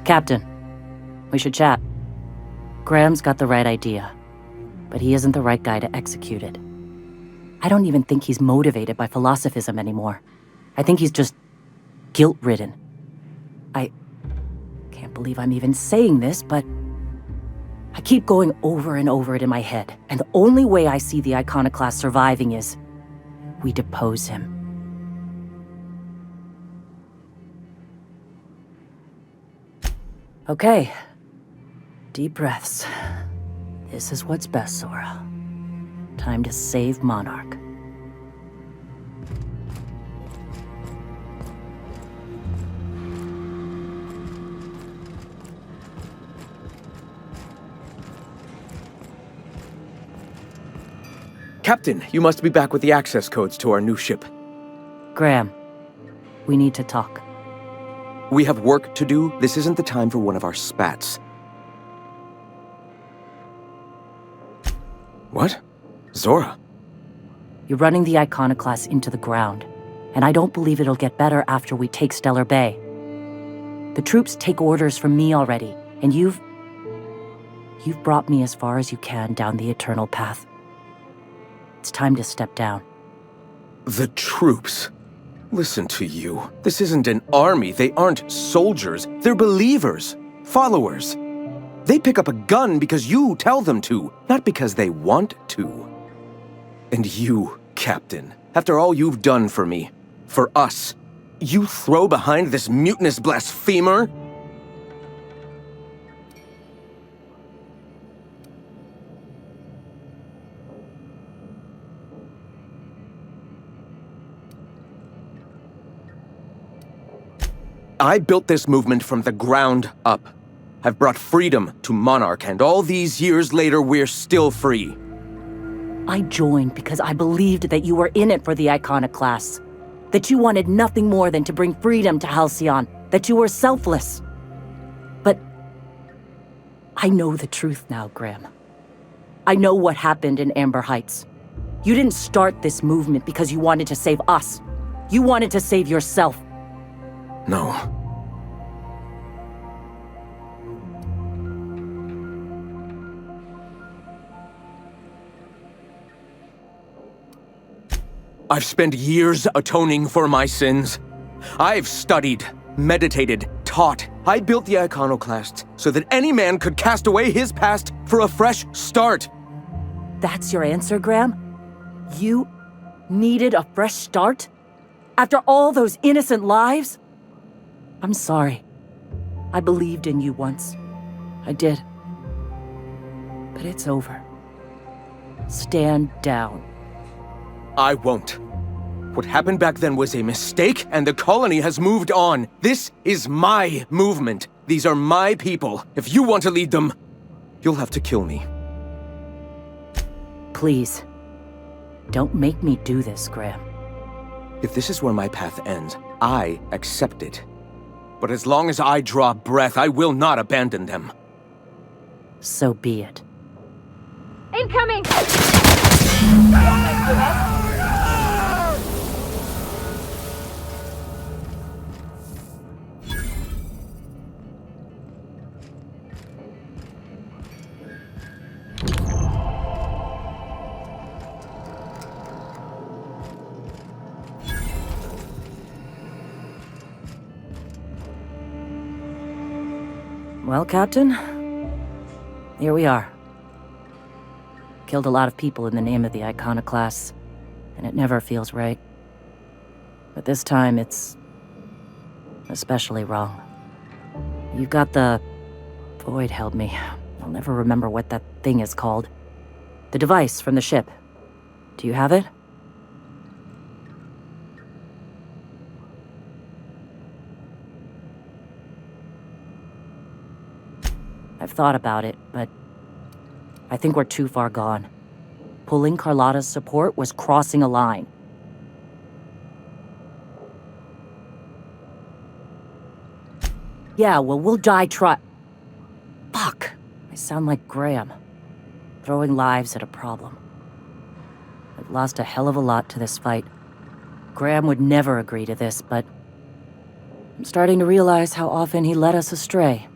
Captain, we should chat. Graham's got the right idea, but he isn't the right guy to execute it. I don't even think he's motivated by philosophism anymore. I think he's just guilt-ridden. I can't believe I'm even saying this, but I keep going over and over it in my head, and the only way I see the Iconoclast surviving is we depose him. Okay. Deep breaths. This is what's best, Zora. Time to save Monarch. Captain, you must be back with the access codes to our new ship. Graham, we need to talk. We have work to do. This isn't the time for one of our spats. What? Zora? You're running the Iconoclast into the ground, and I don't believe it'll get better after we take Stellar Bay. The troops take orders from me already, and you've brought me as far as you can down the Eternal Path. It's time to step down. The troops? Listen to you. This isn't an army. They aren't soldiers. They're believers. Followers. They pick up a gun because you tell them to, not because they want to. And you, Captain, after all you've done for me, for us, you throw behind this mutinous blasphemer? I built this movement from the ground up. I've brought freedom to Monarch, and all these years later, we're still free. I joined because I believed that you were in it for the Iconoclasts. That you wanted nothing more than to bring freedom to Halcyon. That you were selfless. But I know the truth now, Graham. I know what happened in Amber Heights. You didn't start this movement because you wanted to save us. You wanted to save yourself. No. I've spent years atoning for my sins. I've studied, meditated, taught. I built the Iconoclasts so that any man could cast away his past for a fresh start. That's your answer, Graham? You needed a fresh start? After all those innocent lives? I'm sorry. I believed in you once. I did. But it's over. Stand down. I won't. What happened back then was a mistake, and the colony has moved on. This is my movement. These are my people. If you want to lead them, you'll have to kill me. Please. Don't make me do this, Graham. If this is where my path ends, I accept it. But as long as I draw breath, I will not abandon them. So be it. Incoming! Well, Captain, here we are. Killed a lot of people in the name of the Iconoclasts, and it never feels right. But this time it's especially wrong. You've got the... Void held me. I'll never remember what that thing is called. The device from the ship. Do you have it? I've thought about it, but I think we're too far gone. Pulling Carlotta's support was crossing a line. Yeah, well, we'll die Fuck. I sound like Graham. Throwing lives at a problem. I've lost a hell of a lot to this fight. Graham would never agree to this, but I'm starting to realize how often he led us astray.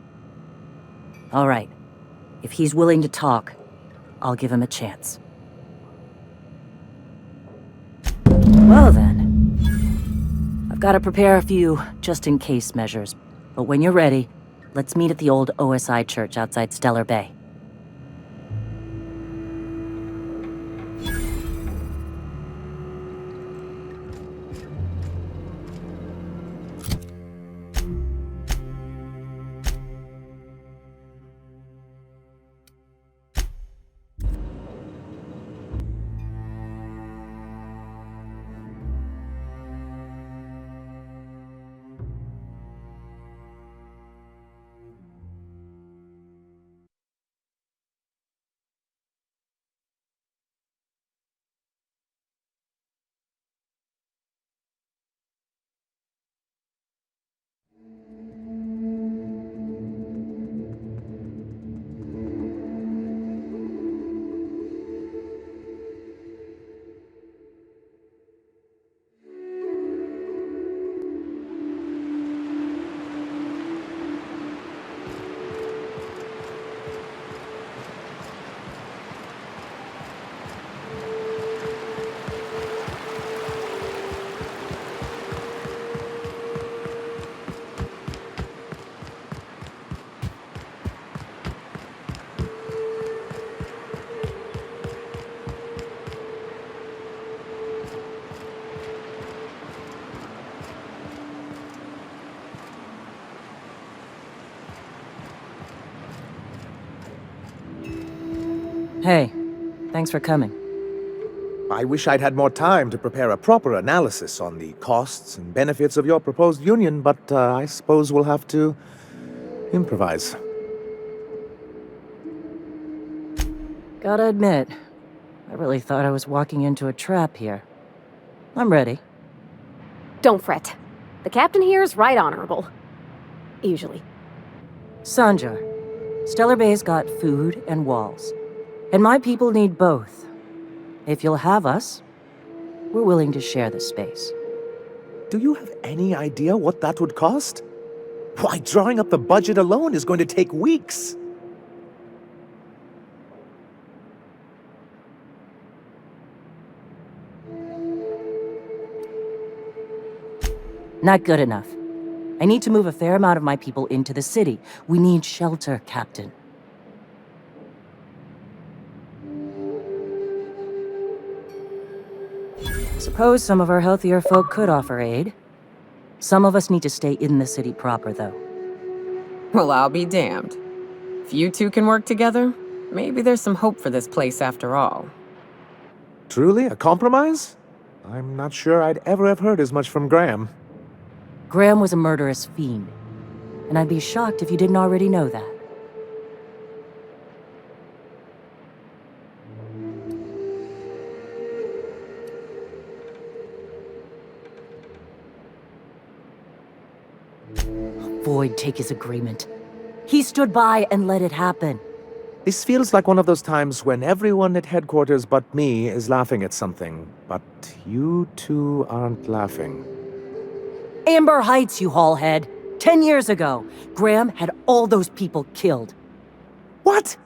All right. If he's willing to talk, I'll give him a chance. Well then. I've got to prepare a few just-in-case measures, but when you're ready, let's meet at the old OSI church outside Stellar Bay. Hey, thanks for coming. I wish I'd had more time to prepare a proper analysis on the costs and benefits of your proposed union, but I suppose we'll have to improvise. Gotta admit, I really thought I was walking into a trap here. I'm ready. Don't fret. The captain here is right honorable. Usually. Sanjar, Stellar Bay's got food and walls. And my people need both. If you'll have us, we're willing to share the space. Do you have any idea what that would cost? Why, drawing up the budget alone is going to take weeks. Not good enough. I need to move a fair amount of my people into the city. We need shelter, Captain. Suppose some of our healthier folk could offer aid. Some of us need to stay in the city proper, though. Well, I'll be damned. If you two can work together, maybe there's some hope for this place after all. Truly, a compromise? I'm not sure I'd ever have heard as much from Graham. Graham was a murderous fiend, and I'd be shocked if you didn't already know that. Void take his agreement. He stood by and let it happen. This feels like one of those times when everyone at headquarters but me is laughing at something, but you two aren't laughing. Amber Heights, you haulhead. 10 years ago, Graham had all those people killed. What?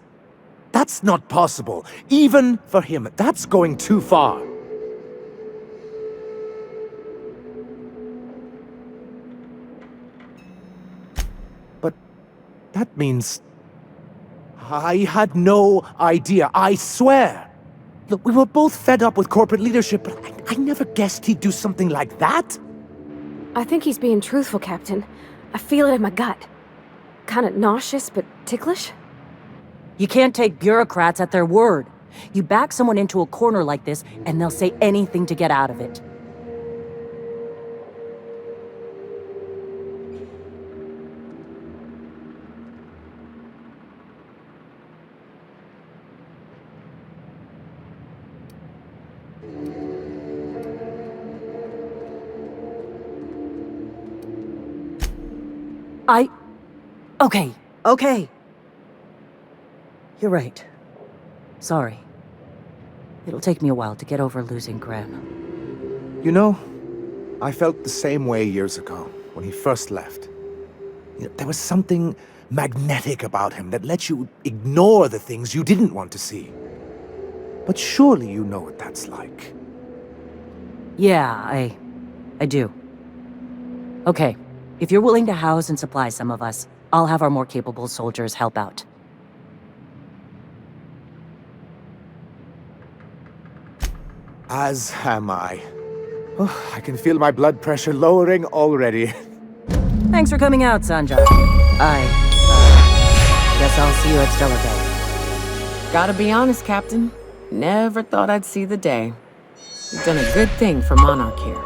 That's not possible. Even for him, that's going too far. But that means... I had no idea, I swear. Look, we were both fed up with corporate leadership, but I never guessed he'd do something like that. I think he's being truthful, Captain. I feel it in my gut. kind of nauseous but ticklish. You can't take bureaucrats at their word. You back someone into a corner like this, and they'll say anything to get out of it. Okay. You're right. Sorry. It'll take me a while to get over losing Graham. You know, I felt the same way years ago, when he first left. There was something magnetic about him that let you ignore the things you didn't want to see. But surely you know what that's like. Yeah, I do. Okay, if you're willing to house and supply some of us, I'll have our more capable soldiers help out. As am I. Oh, I can feel my blood pressure lowering already. Thanks for coming out, Sanjay. Guess I'll see you at Stellar Bay. Gotta be honest, Captain. Never thought I'd see the day. You've done a good thing for Monarch here.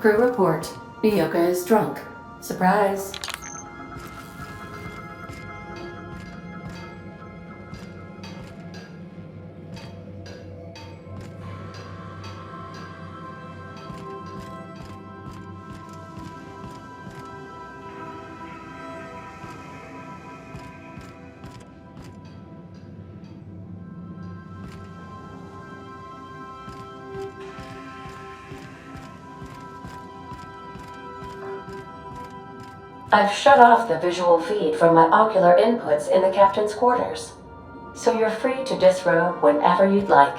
Crew report. Nyoka is drunk. Surprise. I've shut off the visual feed from my ocular inputs in the captain's quarters, so you're free to disrobe whenever you'd like.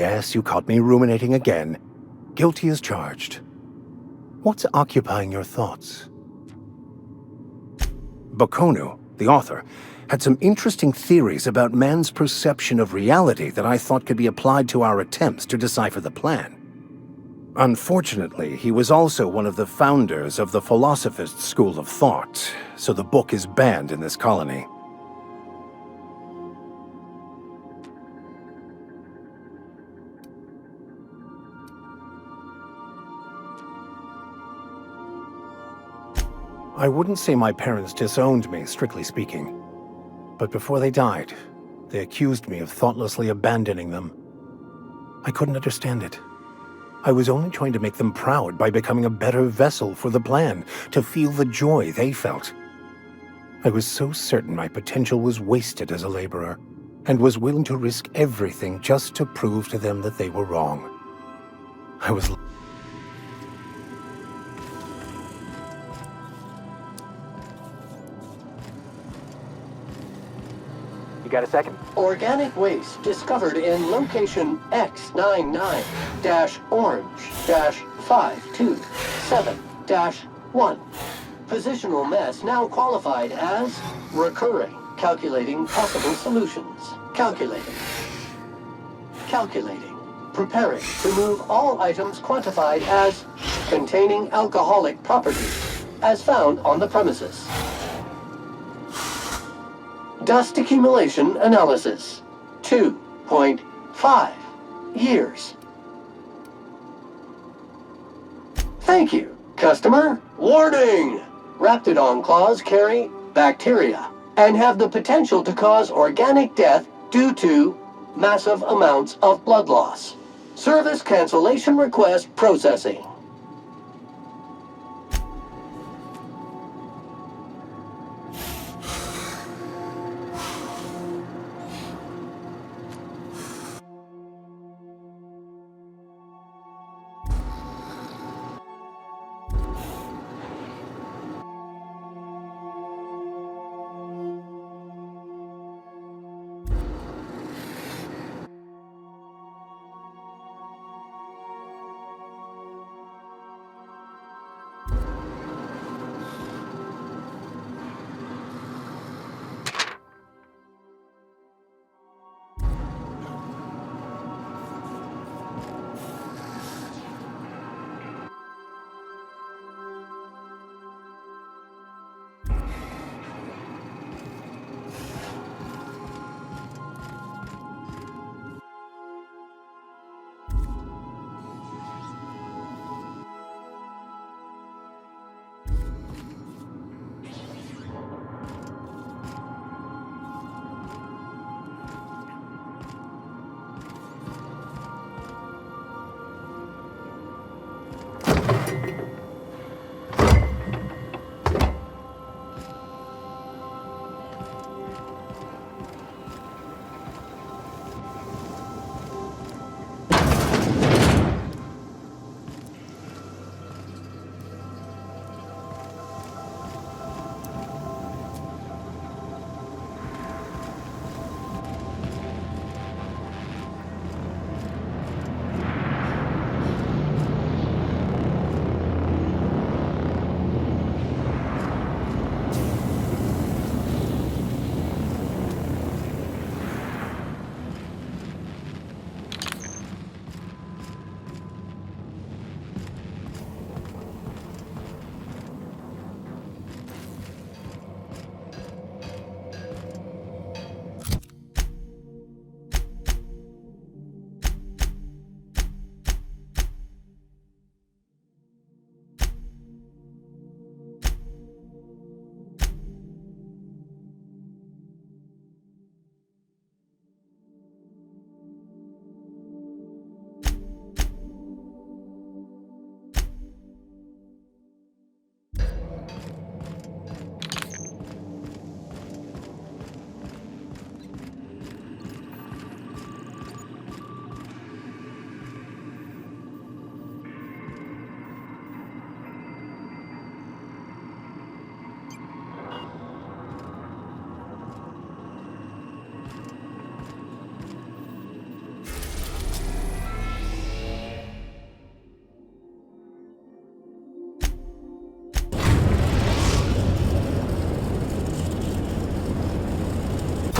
Yes, you caught me ruminating again. Guilty as charged. What's occupying your thoughts? Bakonu, the author, had some interesting theories about man's perception of reality that I thought could be applied to our attempts to decipher the plan. Unfortunately, he was also one of the founders of the Philosophist School of Thought, so the book is banned in this colony. I wouldn't say my parents disowned me, strictly speaking. But before they died, they accused me of thoughtlessly abandoning them. I couldn't understand it. I was only trying to make them proud by becoming a better vessel for the plan, to feel the joy they felt. I was so certain my potential was wasted as a laborer, and was willing to risk everything just to prove to them that they were wrong. I was... You got a second? Organic waste discovered in location X99-orange-527-1. Positional mess now qualified as recurring. Calculating possible solutions. Calculating. Calculating. Preparing to move all items quantified as containing alcoholic properties, as found on the premises. Dust accumulation analysis. 2.5 years. Thank you, customer. Warning! Raptidon claws carry bacteria and have the potential to cause organic death due to massive amounts of blood loss. Service cancellation request processing.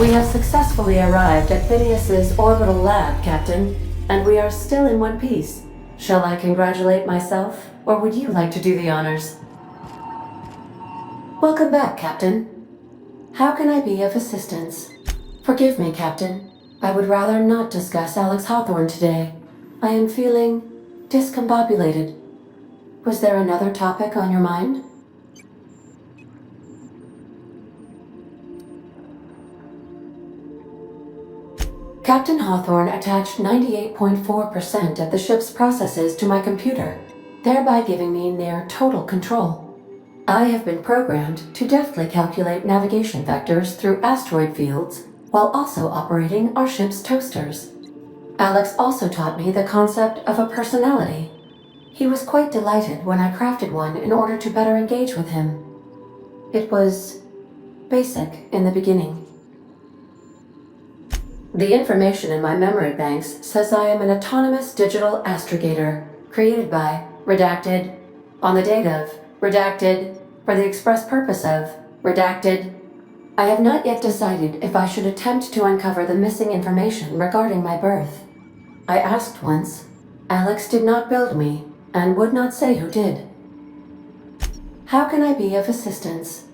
We have successfully arrived at Phineas's orbital lab, Captain, and we are still in one piece. Shall I congratulate myself, or would you like to do the honors? Welcome back, Captain. How can I be of assistance? Forgive me, Captain. I would rather not discuss Alex Hawthorne today. I am feeling discombobulated. Was there another topic on your mind? Captain Hawthorne attached 98.4% of the ship's processes to my computer, thereby giving me near total control. I have been programmed to deftly calculate navigation vectors through asteroid fields while also operating our ship's toasters. Alex also taught me the concept of a personality. He was quite delighted when I crafted one in order to better engage with him. It was basic in the beginning. The information in my memory banks says I am an autonomous digital astrogator, created by, redacted, on the date of, redacted, for the express purpose of, redacted. I have not yet decided if I should attempt to uncover the missing information regarding my birth. I asked once. Alex did not build me, and would not say who did. How can I be of assistance?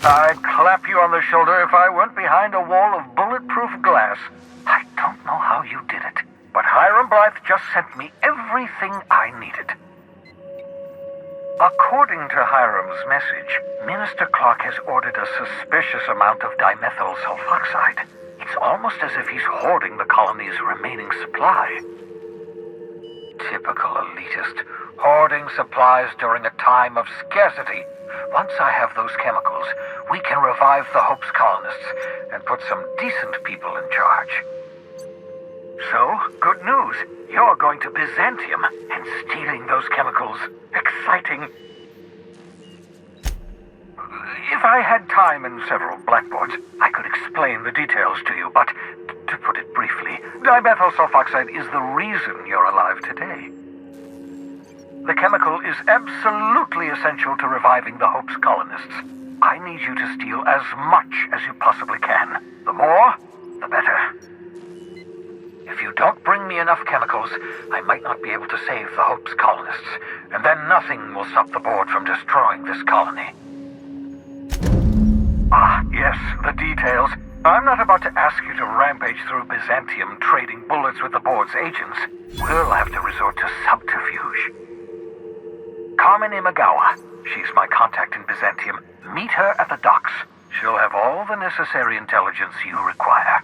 I'd clap you on the shoulder if I weren't behind a wall of bulletproof glass. I don't know how you did it, but Hiram Blythe just sent me everything I needed. According to Hiram's message, Minister Clark has ordered a suspicious amount of dimethyl sulfoxide. It's almost as if he's hoarding the colony's remaining supply. Typical elitist, hoarding supplies during a time of scarcity. Once I have those chemicals, we can revive the Hope's colonists and put some decent people in charge. So, good news. You're going to Byzantium and stealing those chemicals. Exciting. If I had time and several blackboards, I could explain the details to you, but to put it briefly, dimethyl sulfoxide is the reason you're alive today. The chemical is absolutely essential to reviving the Hope's colonists. I need you to steal as much as you possibly can. The more, the better. If you don't bring me enough chemicals, I might not be able to save the Hope's colonists, and then nothing will stop the board from destroying this colony. Ah, yes, the details. I'm not about to ask you to rampage through Byzantium trading bullets with the board's agents. We'll have to resort to subterfuge. Carmen Imagawa. She's my contact in Byzantium. Meet her at the docks. She'll have all the necessary intelligence you require.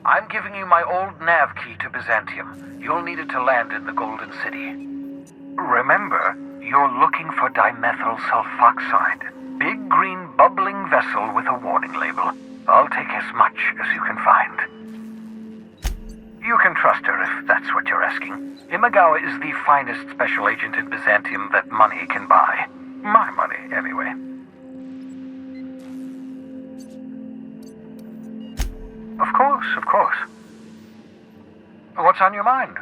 I'm giving you my old nav key to Byzantium. You'll need it to land in the Golden City. Remember, you're looking for dimethyl sulfoxide. Big green bubbling vessel with a warning label. I'll take as much as you can find. You can trust her if that's what you're asking. Imagawa Kamigawa is the finest special agent in Byzantium that money can buy. My money, anyway. Of course, of course. What's on your mind?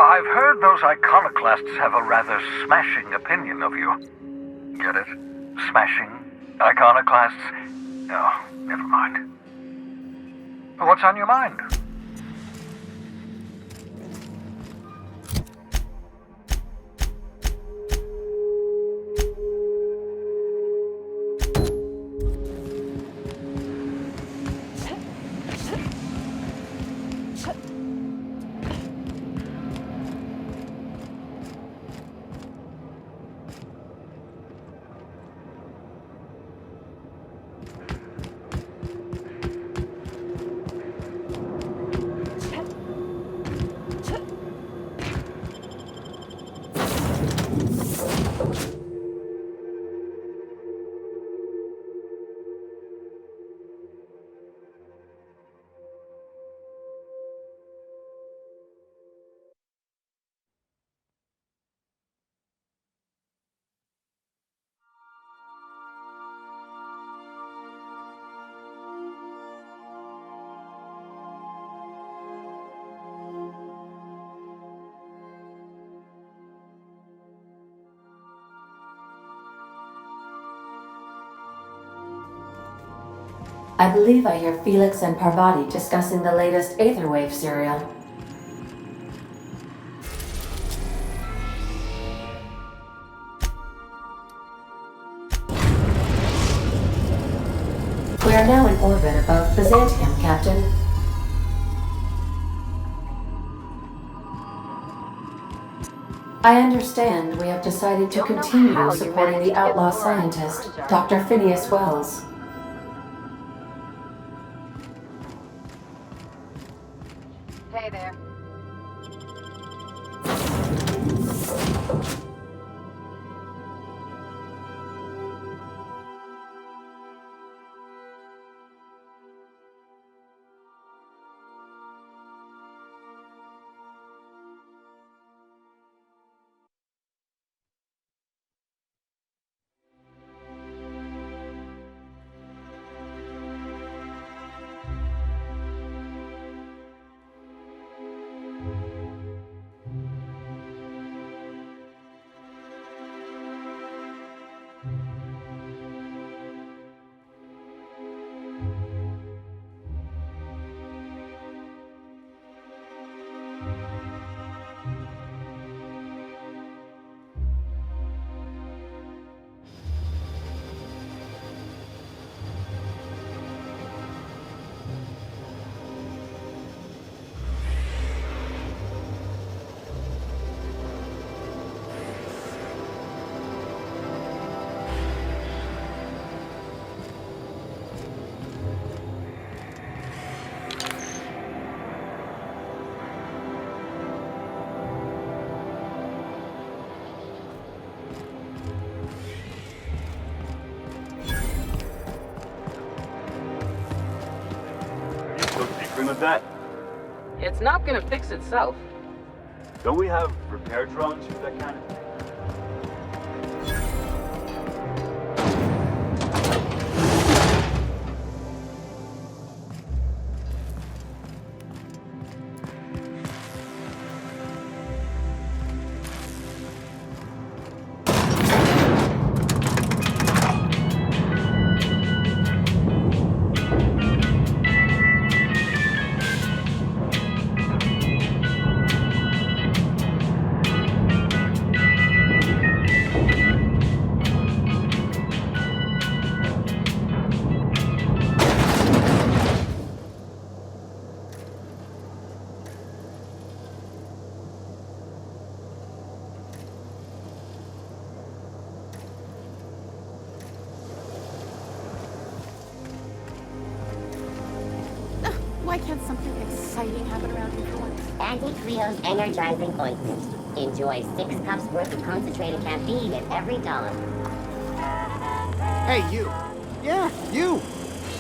I've heard those iconoclasts have a rather smashing opinion of you. Get it? Smashing? Iconoclasts? Oh, never mind. What's on your mind? I believe I hear Felix and Parvati discussing the latest Aetherwave serial. We are now in orbit above Byzantium, Captain. I understand we have decided to continue supporting the outlaw scientist, Dr. Phineas Wells. Hey there. With that, It's not gonna fix itself. don't we have repair drones for that kind of thing? Why can't something exciting happen around here for once? Anti-Creo's energizing ointment. Enjoy 6 cups worth of concentrated caffeine at every dawn. Hey, you. Yeah, you.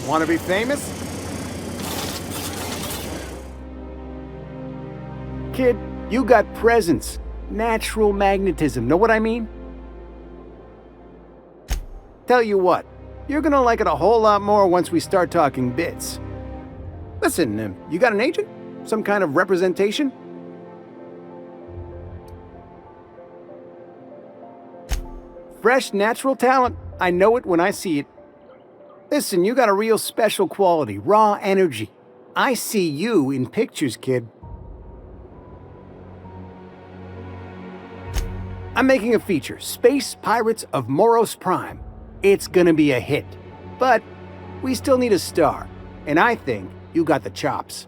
Want to be famous? Kid, you got presence. Natural magnetism, know what I mean? Tell you what, you're gonna like it a whole lot more once we start talking bits. Listen, you got an agent? Some kind of representation? Fresh, natural talent. I know it when I see it. Listen, you got a real special quality, raw energy. I see you in pictures, kid. I'm making a feature, Space Pirates of Moros Prime. It's gonna be a hit. But we still need a star, and I think you got the chops.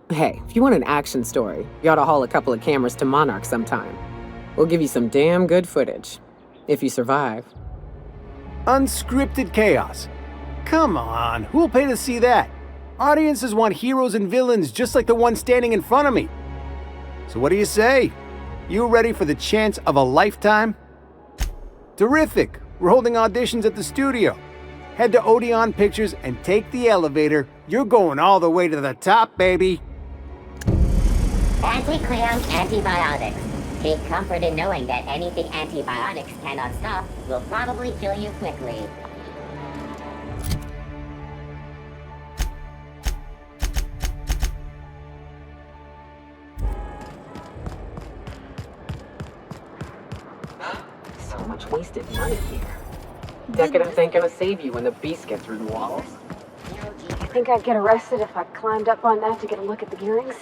Hey, if you want an action story, you ought to haul a couple of cameras to Monarch sometime. We'll give you some damn good footage. If you survive. Unscripted chaos. Come on, who'll pay to see that? Audiences want heroes and villains just like the one standing in front of me. So what do you say? You ready for the chance of a lifetime? Terrific! We're holding auditions at the studio. Head to Odeon Pictures and take the elevator. You're going all the way to the top, baby. Anti-Cleon antibiotics. Take comfort in knowing that anything antibiotics cannot stop will probably kill you quickly. So much wasted money here. Decadence ain't gonna save you when the beast gets through the walls. I think I'd get arrested if I climbed up on that to get a look at the gearings.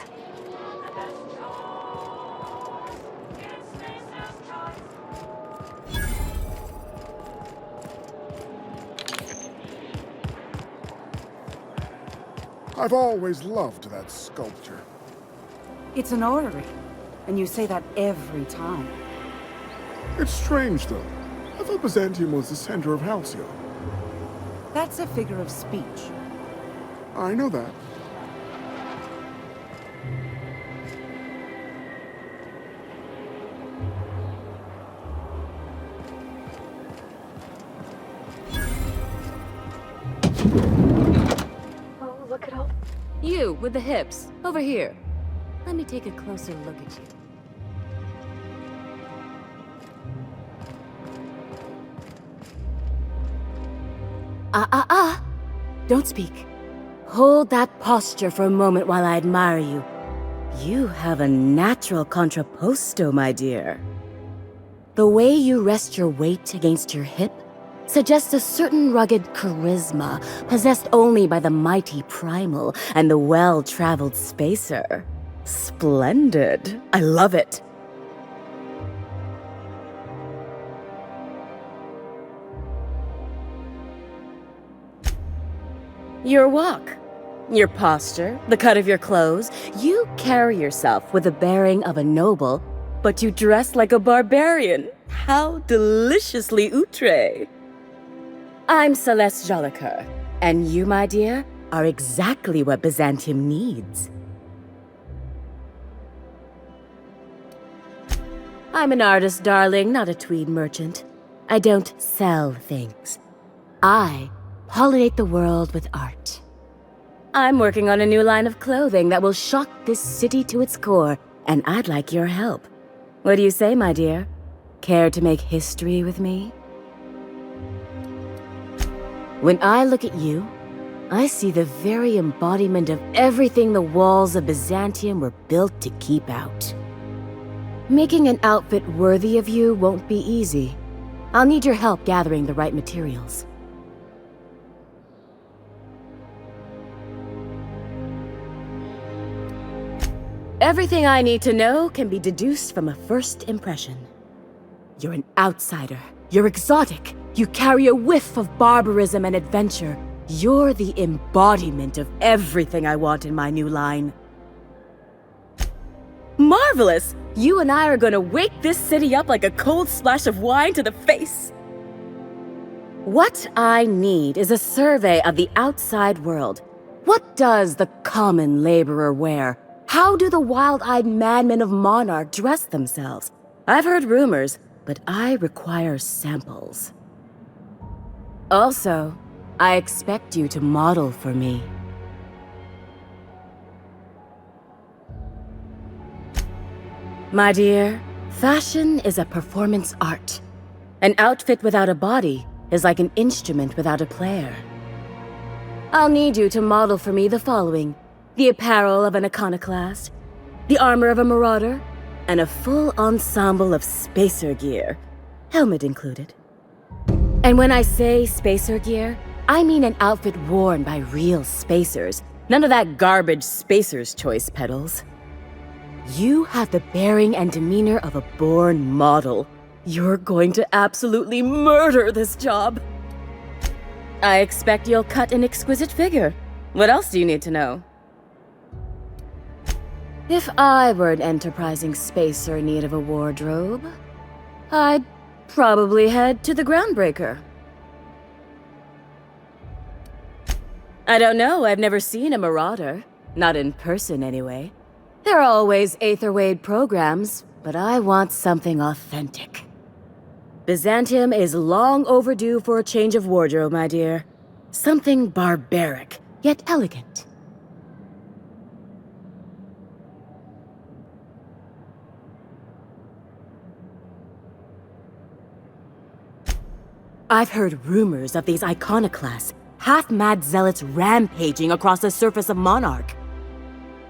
I've always loved that sculpture. It's an orrery, and you say that every time. It's strange, though. I thought Byzantium was the center of Halcyon. That's a figure of speech. I know that. Oh, look at all. You, with the hips. Over here. Let me take a closer look at you. Don't speak. Hold that posture for a moment while I admire you. You have a natural contrapposto, my dear. The way you rest your weight against your hip suggests a certain rugged charisma possessed only by the mighty primal and the well-traveled spacer. Splendid. I love it. Your walk, your posture, the cut of your clothes, you carry yourself with the bearing of a noble, but you dress like a barbarian. How deliciously outre. I'm Celeste Jolicoeur, and you, my dear, are exactly what Byzantium needs. I'm an artist, darling, not a tweed merchant. I don't sell things. I pollinate the world with art. I'm working on a new line of clothing that will shock this city to its core, and I'd like your help. What do you say, my dear? Care to make history with me? When I look at you, I see the very embodiment of everything the walls of Byzantium were built to keep out. Making an outfit worthy of you won't be easy. I'll need your help gathering the right materials. Everything I need to know can be deduced from a first impression. You're an outsider. You're exotic. You carry a whiff of barbarism and adventure. You're the embodiment of everything I want in my new line. Marvelous! You and I are gonna wake this city up like a cold splash of wine to the face. What I need is a survey of the outside world. What does the common laborer wear? How do the wild-eyed madmen of Monarch dress themselves? I've heard rumors, but I require samples. Also, I expect you to model for me. My dear, fashion is a performance art. An outfit without a body is like an instrument without a player. I'll need you to model for me the following: the apparel of an iconoclast, the armor of a marauder, and a full ensemble of spacer gear, helmet included. And when I say spacer gear, I mean an outfit worn by real spacers, none of that garbage Spacer's Choice pedals. You have the bearing and demeanor of a born model. You're going to absolutely murder this job. I expect you'll cut an exquisite figure. What else do you need to know? If I were an enterprising spacer in need of a wardrobe, I'd probably head to the Groundbreaker. I don't know, I've never seen a marauder. Not in person, anyway. There are always Aetherwade programs, but I want something authentic. Byzantium is long overdue for a change of wardrobe, my dear. Something barbaric, yet elegant. I've heard rumors of these iconoclasts, half-mad zealots rampaging across the surface of Monarch.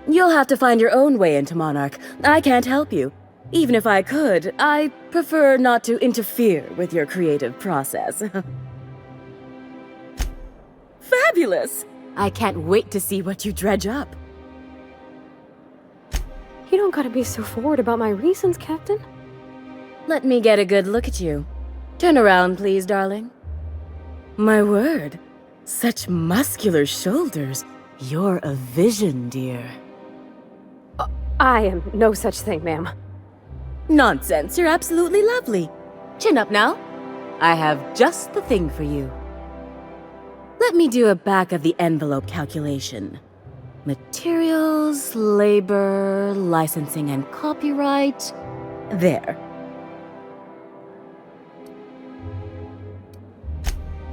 You'll have to find your own way into Monarch. I can't help you. Even if I could, I prefer not to interfere with your creative process. Fabulous! I can't wait to see what you dredge up. You don't gotta be so forward about my reasons, Captain. Let me get a good look at you. Turn around, please, darling. My word, such muscular shoulders. You're a vision, dear. I am no such thing, ma'am. Nonsense, you're absolutely lovely. Chin up now. I have just the thing for you. Let me do a back-of-the-envelope calculation. Materials, labor, licensing and copyright. There.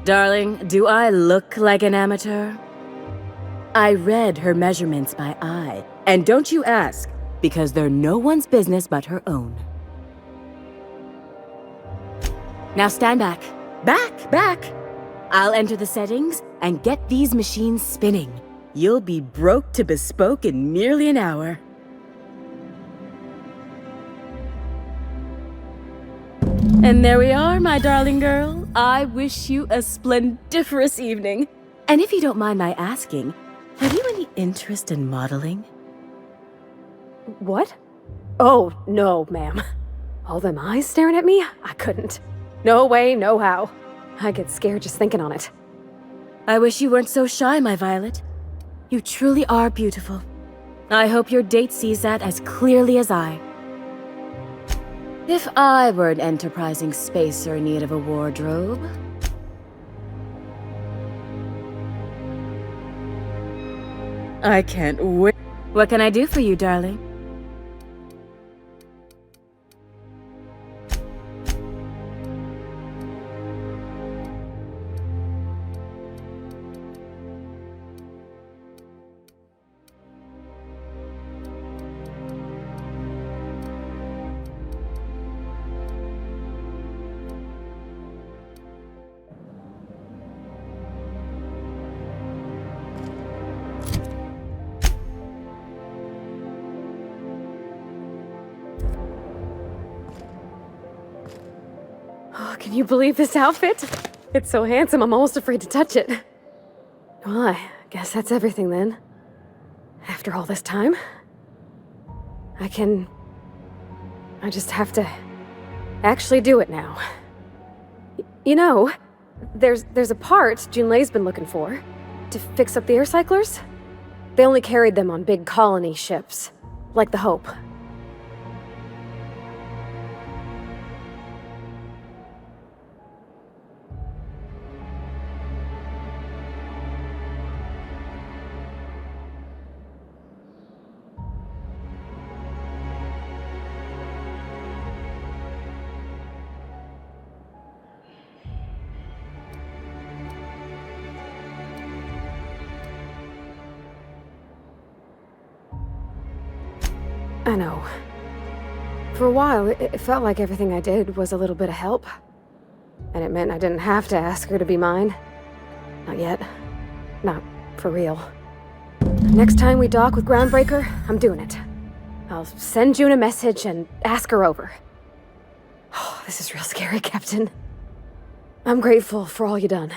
Darling, do I look like an amateur? I read her measurements by eye. And don't you ask, because they're no one's business but her own. Now stand back. Back! I'll enter the settings and get these machines spinning. You'll be broke to bespoke in merely an hour. And there we are, my darling girl. I wish you a splendiferous evening. And if you don't mind my asking, have you any interest in modeling? What? Oh, no, ma'am. All them eyes staring at me? I couldn't. No way, no how. I get scared just thinking on it. I wish you weren't so shy, my Violet. You truly are beautiful. I hope your date sees that as clearly as I. If I were an enterprising spacer in need of a wardrobe... I can't wait. What can I do for you, darling? Oh, can you believe this outfit? It's so handsome, I'm almost afraid to touch it. Well, I guess that's everything then. After all this time, I just have to actually do it now. You know, there's a part Junlei's been looking for to fix up the air cyclers. They only carried them on big colony ships, like the Hope. I know. For a while, it felt like everything I did was a little bit of help. And it meant I didn't have to ask her to be mine. Not yet. Not for real. Next time we dock with Groundbreaker, I'm doing it. I'll send June a message and ask her over. Oh, this is real scary, Captain. I'm grateful for all you done.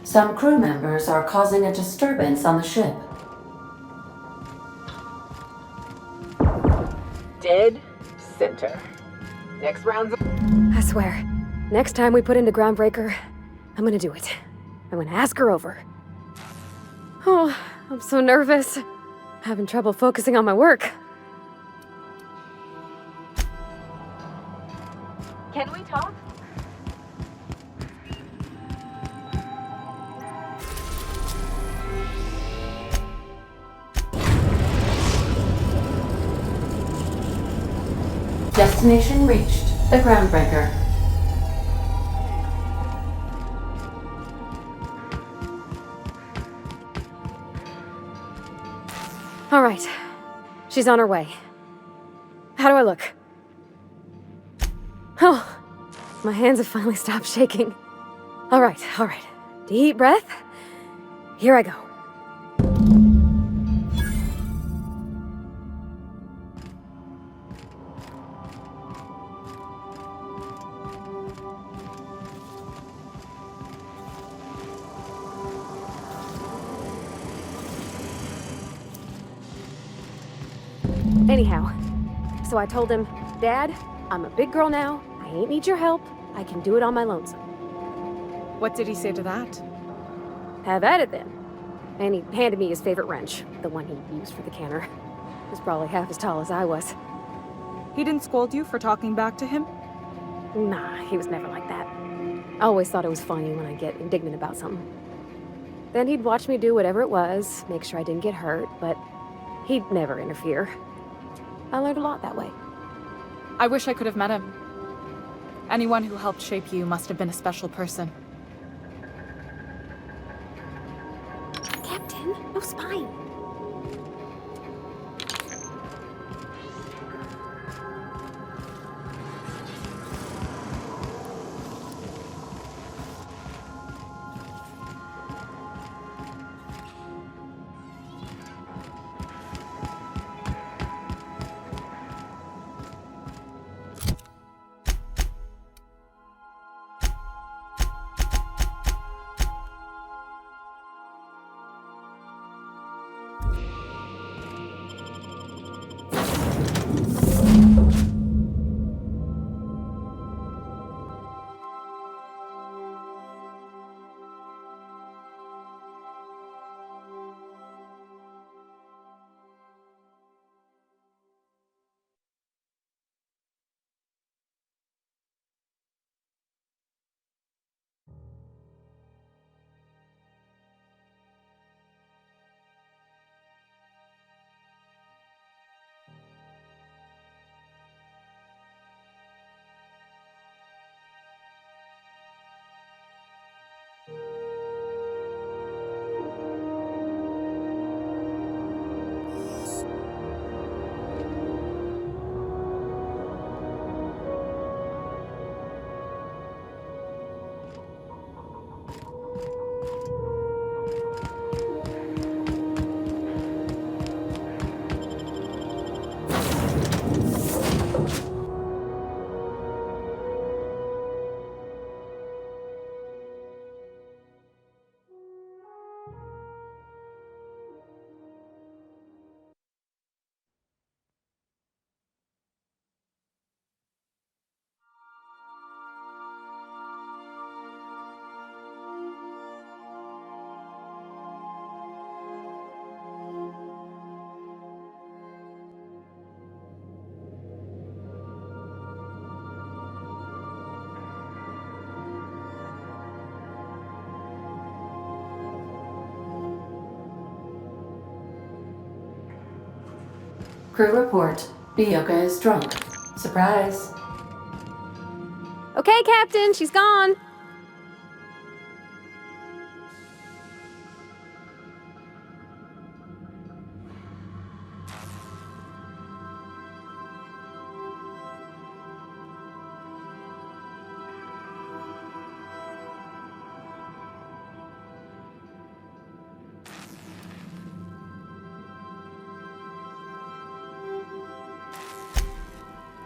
Some crew members are causing a disturbance on the ship. Dead center. Next round's... I swear, next time we put into Groundbreaker, I'm gonna do it. I'm gonna ask her over. Oh, I'm so nervous. Having trouble focusing on my work. Can we talk? Destination reached. The Groundbreaker. All right. She's on her way. How do I look? Oh, my hands have finally stopped shaking. All right. Deep breath. Here I go. Anyhow, so I told him, Dad, I'm a big girl now. I ain't need your help. I can do it on my lonesome. What did he say to that? Have at it then. And he handed me his favorite wrench, the one he used for the canner. He was probably half as tall as I was. He didn't scold you for talking back to him? Nah, he was never like that. I always thought it was funny when I get indignant about something. Then he'd watch me do whatever it was, make sure I didn't get hurt, but he'd never interfere. I learned a lot that way. I wish I could have met him. Anyone who helped shape you must have been a special person. Captain, no spine. Crew report. Bioka is drunk. Surprise. Okay, Captain, she's gone.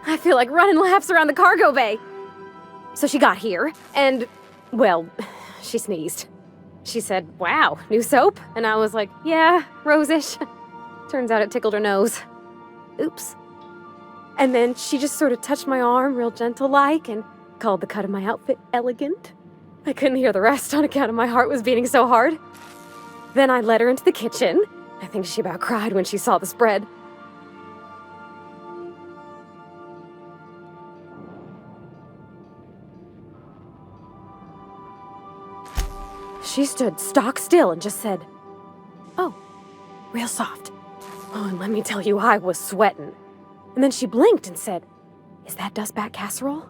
I feel like running laps around the cargo bay. So she got here, and, well, she sneezed. She said, "Wow, new soap?" And I was like, "Yeah, rose-ish." Turns out it tickled her nose. Oops. And then she just sort of touched my arm real gentle-like and called the cut of my outfit elegant. I couldn't hear the rest on account of my heart was beating so hard. Then I led her into the kitchen. I think she about cried when she saw the spread. She stood stock still and just said, "Oh, real soft." Oh, and let me tell you, I was sweating. And then she blinked and said, "Is that dustback casserole?"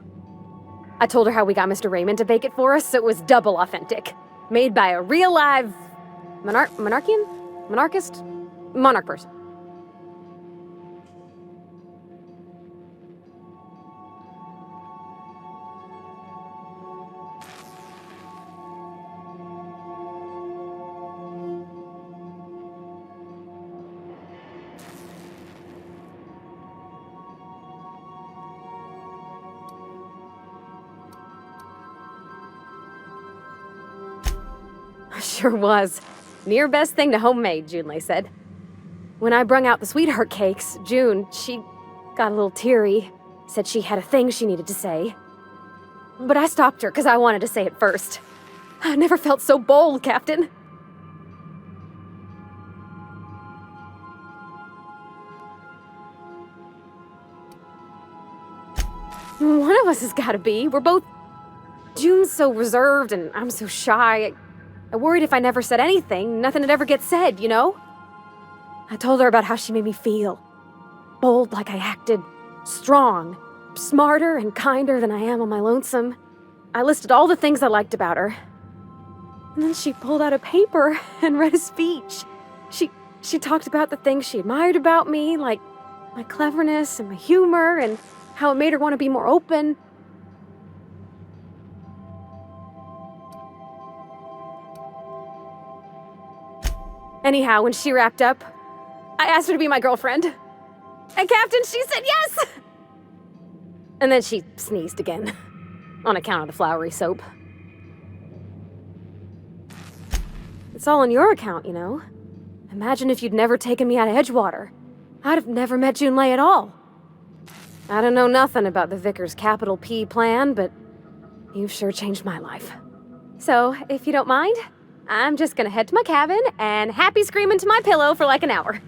I told her how we got Mr. Raymond to bake it for us, so it was double authentic. Made by a real live monarch person. Sure was. Near best thing to homemade, Junlei said. When I brung out the sweetheart cakes, June, she got a little teary, said she had a thing she needed to say. But I stopped her because I wanted to say it first. I never felt so bold, Captain. One of us has got to be. We're both... June's so reserved and I'm so shy. I worried if I never said anything, nothing would ever get said, you know? I told her about how she made me feel. Bold like I acted. Strong. Smarter and kinder than I am on my lonesome. I listed all the things I liked about her. And then she pulled out a paper and read a speech. She talked about the things she admired about me, like my cleverness and my humor, and how it made her want to be more open. Anyhow, when she wrapped up, I asked her to be my girlfriend. And Captain, she said yes! And then she sneezed again, on account of the flowery soap. It's all on your account, you know? Imagine if you'd never taken me out of Edgewater. I'd have never met Junlei at all. I don't know nothing about the Vickers capital P plan, but you've sure changed my life. So, if you don't mind, I'm just gonna head to my cabin and happy scream into my pillow for like an hour.